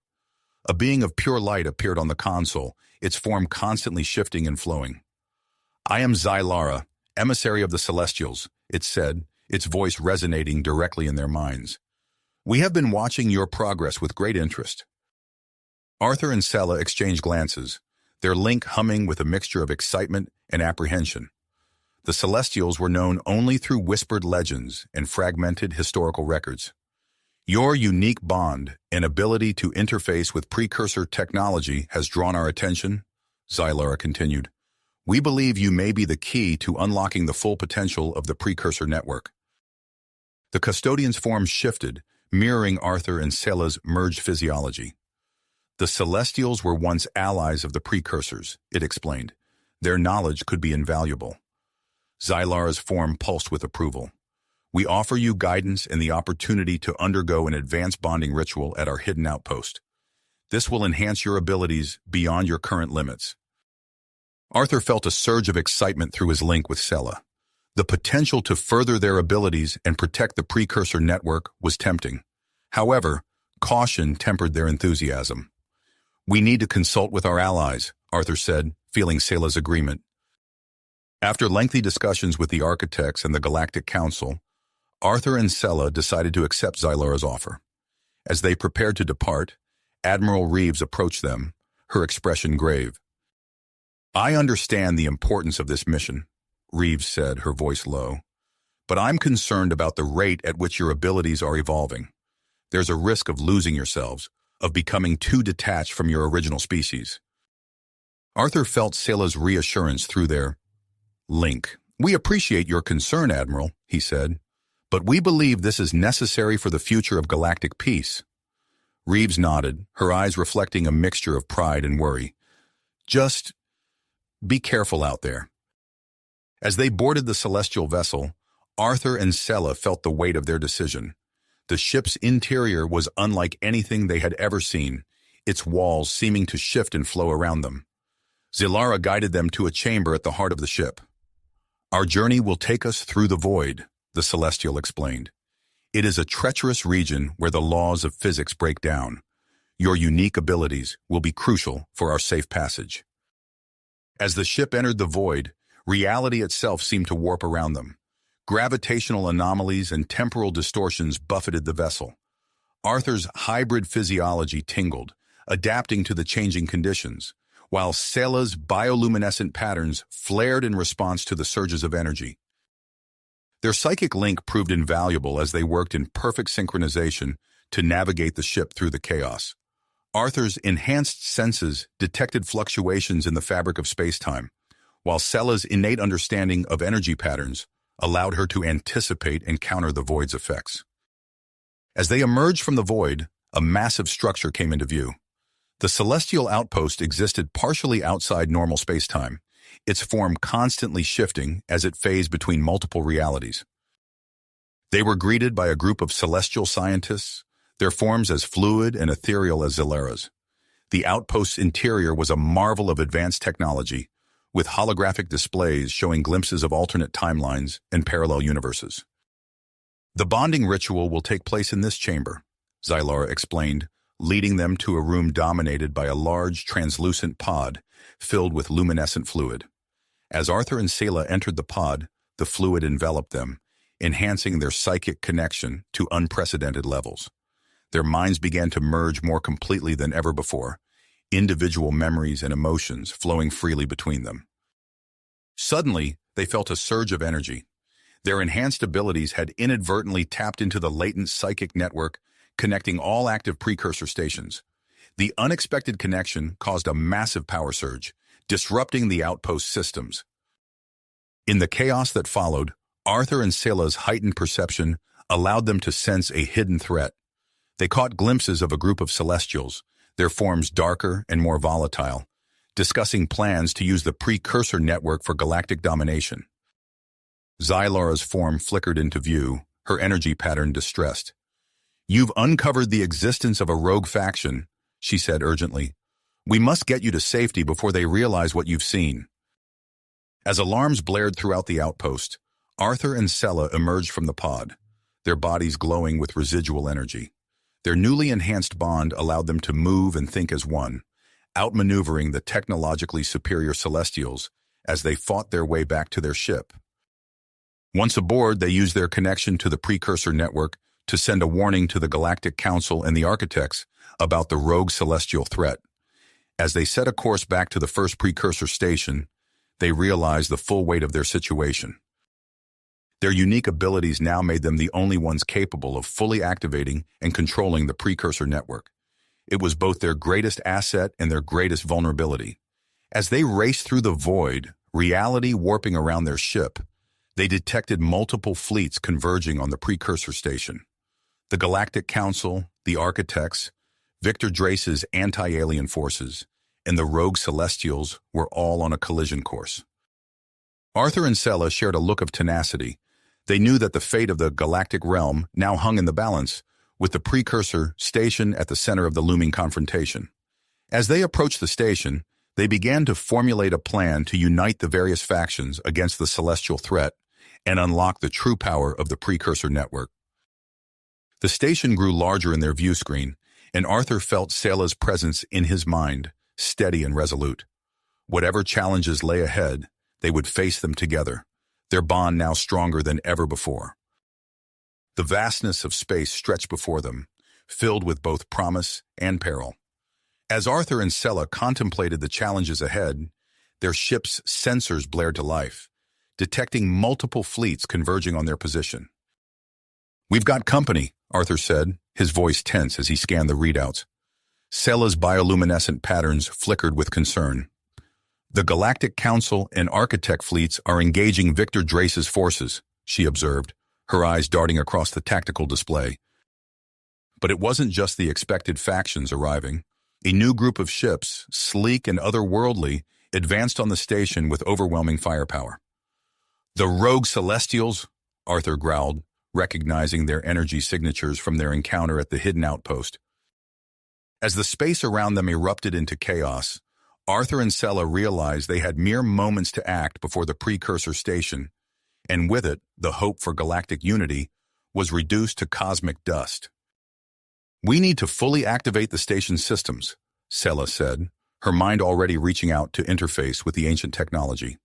A: A being of pure light appeared on the console, its form constantly shifting and flowing. "I am Zylara, emissary of the Celestials," it said, its voice resonating directly in their minds. "We have been watching your progress with great interest." Arthur and Sela exchanged glances, their link humming with a mixture of excitement and apprehension. The Celestials were known only through whispered legends and fragmented historical records. "Your unique bond and ability to interface with precursor technology has drawn our attention," Zylara continued. "We believe you may be the key to unlocking the full potential of the precursor network." The custodian's form shifted, mirroring Arthur and Sela's merged physiology. "The Celestials were once allies of the precursors," it explained. "Their knowledge could be invaluable." Zylara's form pulsed with approval. "We offer you guidance and the opportunity to undergo an advanced bonding ritual at our hidden outpost. This will enhance your abilities beyond your current limits." Arthur felt a surge of excitement through his link with Sela. The potential to further their abilities and protect the precursor network was tempting. However, caution tempered their enthusiasm. "We need to consult with our allies," Arthur said, feeling Sela's agreement. After lengthy discussions with the architects and the Galactic Council, Arthur and Sela decided to accept Zylara's offer. As they prepared to depart, Admiral Reeves approached them, her expression grave. "I understand the importance of this mission," Reeves said, her voice low, "but I'm concerned about the rate at which your abilities are evolving. There's a risk of losing yourselves, of becoming too detached from your original species." Arthur felt Sela's reassurance through their link. "We appreciate your concern, Admiral," he said, "but we believe this is necessary for the future of galactic peace." Reeves nodded, her eyes reflecting a mixture of pride and worry. "Just be careful out there." As they boarded the celestial vessel, Arthur and Sela felt the weight of their decision. The ship's interior was unlike anything they had ever seen, its walls seeming to shift and flow around them. Zylara guided them to a chamber at the heart of the ship. "Our journey will take us through the void," the Celestial explained. "It is a treacherous region where the laws of physics break down. Your unique abilities will be crucial for our safe passage." As the ship entered the void, reality itself seemed to warp around them. Gravitational anomalies and temporal distortions buffeted the vessel. Arthur's hybrid physiology tingled, adapting to the changing conditions, while Sela's bioluminescent patterns flared in response to the surges of energy. Their psychic link proved invaluable as they worked in perfect synchronization to navigate the ship through the chaos. Arthur's enhanced senses detected fluctuations in the fabric of space-time, while Sela's innate understanding of energy patterns allowed her to anticipate and counter the void's effects. As they emerged from the void, a massive structure came into view. The celestial outpost existed partially outside normal space-time, its form constantly shifting as it phased between multiple realities. They were greeted by a group of celestial scientists, their forms as fluid and ethereal as Zylara's. The outpost's interior was a marvel of advanced technology, with holographic displays showing glimpses of alternate timelines and parallel universes. The bonding ritual will take place in this chamber, Xylara explained, leading them to a room dominated by a large, translucent pod filled with luminescent fluid. As Arthur and Selah entered the pod, the fluid enveloped them, enhancing their psychic connection to unprecedented levels. Their minds began to merge more completely than ever before, individual memories and emotions flowing freely between them. Suddenly, they felt a surge of energy. Their enhanced abilities had inadvertently tapped into the latent psychic network connecting all active precursor stations. The unexpected connection caused a massive power surge, disrupting the outpost systems. In the chaos that followed, Arthur and Selah's heightened perception allowed them to sense a hidden threat. They caught glimpses of a group of celestials, their forms darker and more volatile, discussing plans to use the precursor network for galactic domination. Xylara's form flickered into view, her energy pattern distressed. "You've uncovered the existence of a rogue faction," she said urgently. "We must get you to safety before they realize what you've seen." As alarms blared throughout the outpost, Arthur and Selah emerged from the pod, their bodies glowing with residual energy. Their newly enhanced bond allowed them to move and think as one, outmaneuvering the technologically superior Celestials as they fought their way back to their ship. Once aboard, they used their connection to the precursor network to send a warning to the Galactic Council and the Architects about the rogue celestial threat. As they set a course back to the first precursor station, they realized the full weight of their situation. Their unique abilities now made them the only ones capable of fully activating and controlling the precursor network. It was both their greatest asset and their greatest vulnerability. As they raced through the void, reality warping around their ship, they detected multiple fleets converging on the precursor station. The Galactic Council, the Architects, Victor Drace's anti-alien forces, and the rogue Celestials were all on a collision course. Arthur and Selah shared a look of tenacity. They knew that the fate of the galactic realm now hung in the balance, with the precursor station at the center of the looming confrontation. As they approached the station, they began to formulate a plan to unite the various factions against the celestial threat and unlock the true power of the precursor network. The station grew larger in their view screen, and Arthur felt Selah's presence in his mind, steady and resolute. Whatever challenges lay ahead, they would face them together, their bond now stronger than ever before. The vastness of space stretched before them, filled with both promise and peril. As Arthur and Selah contemplated the challenges ahead, their ship's sensors blared to life, detecting multiple fleets converging on their position. "We've got company," Arthur said, his voice tense as he scanned the readouts. Selah's bioluminescent patterns flickered with concern. "The Galactic Council and Architect fleets are engaging Victor Drace's forces," she observed, her eyes darting across the tactical display. But it wasn't just the expected factions arriving. A new group of ships, sleek and otherworldly, advanced on the station with overwhelming firepower. "The rogue Celestials," Arthur growled, recognizing their energy signatures from their encounter at the hidden outpost. As the space around them erupted into chaos, Arthur and Selah realized they had mere moments to act before the precursor station, and with it, the hope for galactic unity was reduced to cosmic dust. "We need to fully activate the station's systems," Selah said, her mind already reaching out to interface with the ancient technology.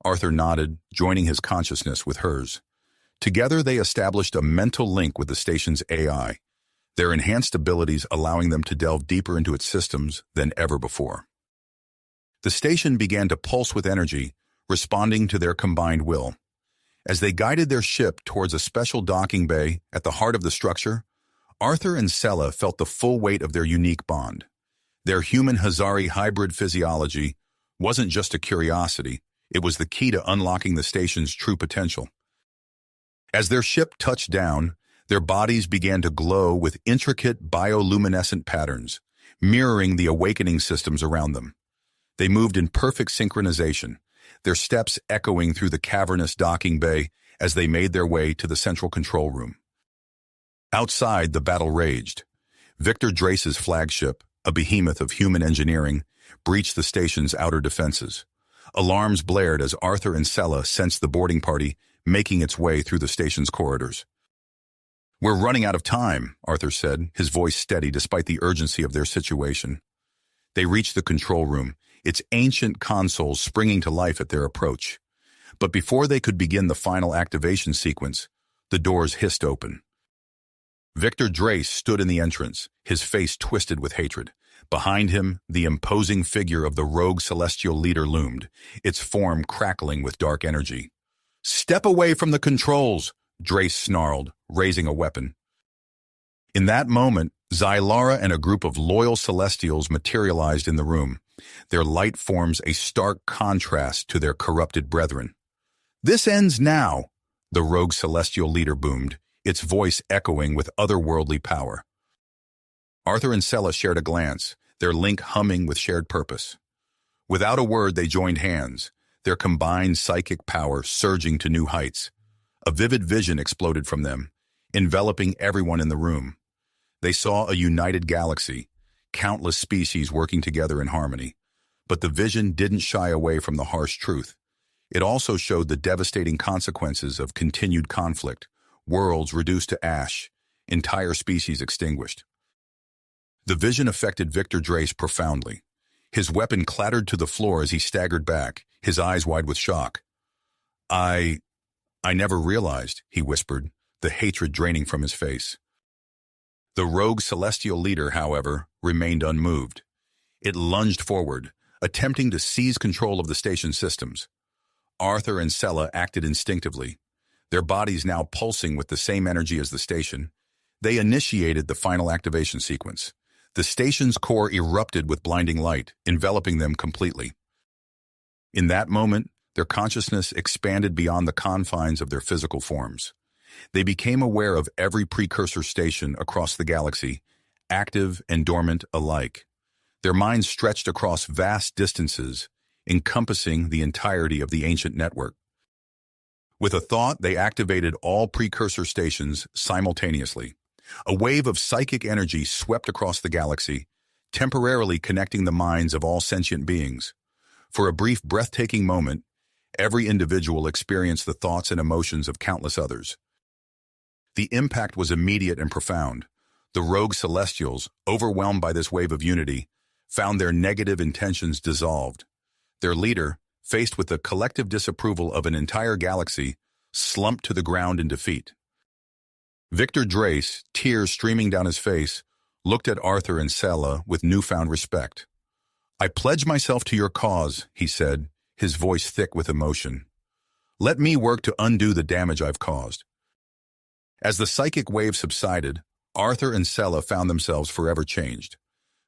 A: Arthur nodded, joining his consciousness with hers. Together, they established a mental link with the station's AI, their enhanced abilities allowing them to delve deeper into its systems than ever before. The station began to pulse with energy, responding to their combined will. As they guided their ship towards a special docking bay at the heart of the structure, Arthur and Selah felt the full weight of their unique bond. Their human-Hazari hybrid physiology wasn't just a curiosity, it was the key to unlocking the station's true potential. As their ship touched down, their bodies began to glow with intricate bioluminescent patterns, mirroring the awakening systems around them. They moved in perfect synchronization, their steps echoing through the cavernous docking bay as they made their way to the central control room. Outside, the battle raged. Victor Drace's flagship, a behemoth of human engineering, breached the station's outer defenses. Alarms blared as Arthur and Selah sensed the boarding party making its way through the station's corridors. "We're running out of time," Arthur said, his voice steady despite the urgency of their situation. They reached the control room, its ancient consoles springing to life at their approach. But before they could begin the final activation sequence, the doors hissed open. Victor Drace stood in the entrance, his face twisted with hatred. Behind him, the imposing figure of the rogue celestial leader loomed, its form crackling with dark energy. "Step away from the controls," Drace snarled, raising a weapon. In that moment, Xylara and a group of loyal Celestials materialized in the room. Their light forms a stark contrast to their corrupted brethren. "This ends now," the rogue Celestial leader boomed, its voice echoing with otherworldly power. Arthur and Sela shared a glance, their link humming with shared purpose. Without a word, they joined hands, their combined psychic power surging to new heights. A vivid vision exploded from them, enveloping everyone in the room. They saw a united galaxy, countless species working together in harmony. But the vision didn't shy away from the harsh truth. It also showed the devastating consequences of continued conflict, worlds reduced to ash, entire species extinguished. The vision affected Victor Drace profoundly. His weapon clattered to the floor as he staggered back, his eyes wide with shock. I never realized," he whispered, the hatred draining from his face. The rogue celestial leader, however, remained unmoved. It lunged forward, attempting to seize control of the station's systems. Arthur and Sela acted instinctively, their bodies now pulsing with the same energy as the station. They initiated the final activation sequence. The station's core erupted with blinding light, enveloping them completely. In that moment, their consciousness expanded beyond the confines of their physical forms. They became aware of every precursor station across the galaxy, active and dormant alike. Their minds stretched across vast distances, encompassing the entirety of the ancient network. With a thought, they activated all precursor stations simultaneously. A wave of psychic energy swept across the galaxy, temporarily connecting the minds of all sentient beings. For a brief, breathtaking moment, every individual experienced the thoughts and emotions of countless others. The impact was immediate and profound. The rogue Celestials, overwhelmed by this wave of unity, found their negative intentions dissolved. Their leader, faced with the collective disapproval of an entire galaxy, slumped to the ground in defeat. Victor Drace, tears streaming down his face, looked at Arthur and Sela with newfound respect. "I pledge myself to your cause," he said, his voice thick with emotion. "Let me work to undo the damage I've caused." As the psychic wave subsided, Arthur and Sela found themselves forever changed.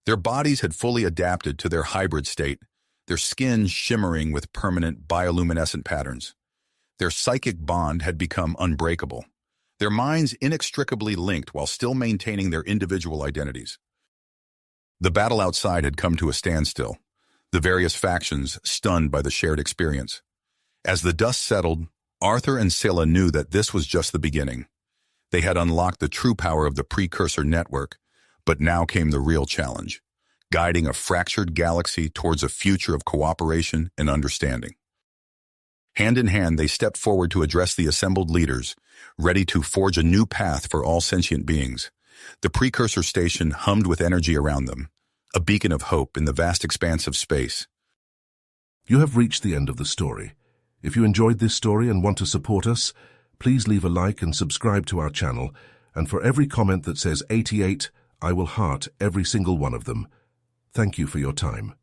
A: Their bodies had fully adapted to their hybrid state, their skin shimmering with permanent bioluminescent patterns. Their psychic bond had become unbreakable, their minds inextricably linked while still maintaining their individual identities. The battle outside had come to a standstill, the various factions stunned by the shared experience. As the dust settled, Arthur and Sela knew that this was just the beginning. They had unlocked the true power of the precursor network, but now came the real challenge, guiding a fractured galaxy towards a future of cooperation and understanding. Hand in hand, they stepped forward to address the assembled leaders, ready to forge a new path for all sentient beings. The precursor station hummed with energy around them, a beacon of hope in the vast expanse of space.
B: You have reached the end of the story. If you enjoyed this story and want to support us, please leave a like and subscribe to our channel, and for every comment that says 88, I will heart every single one of them. Thank you for your time.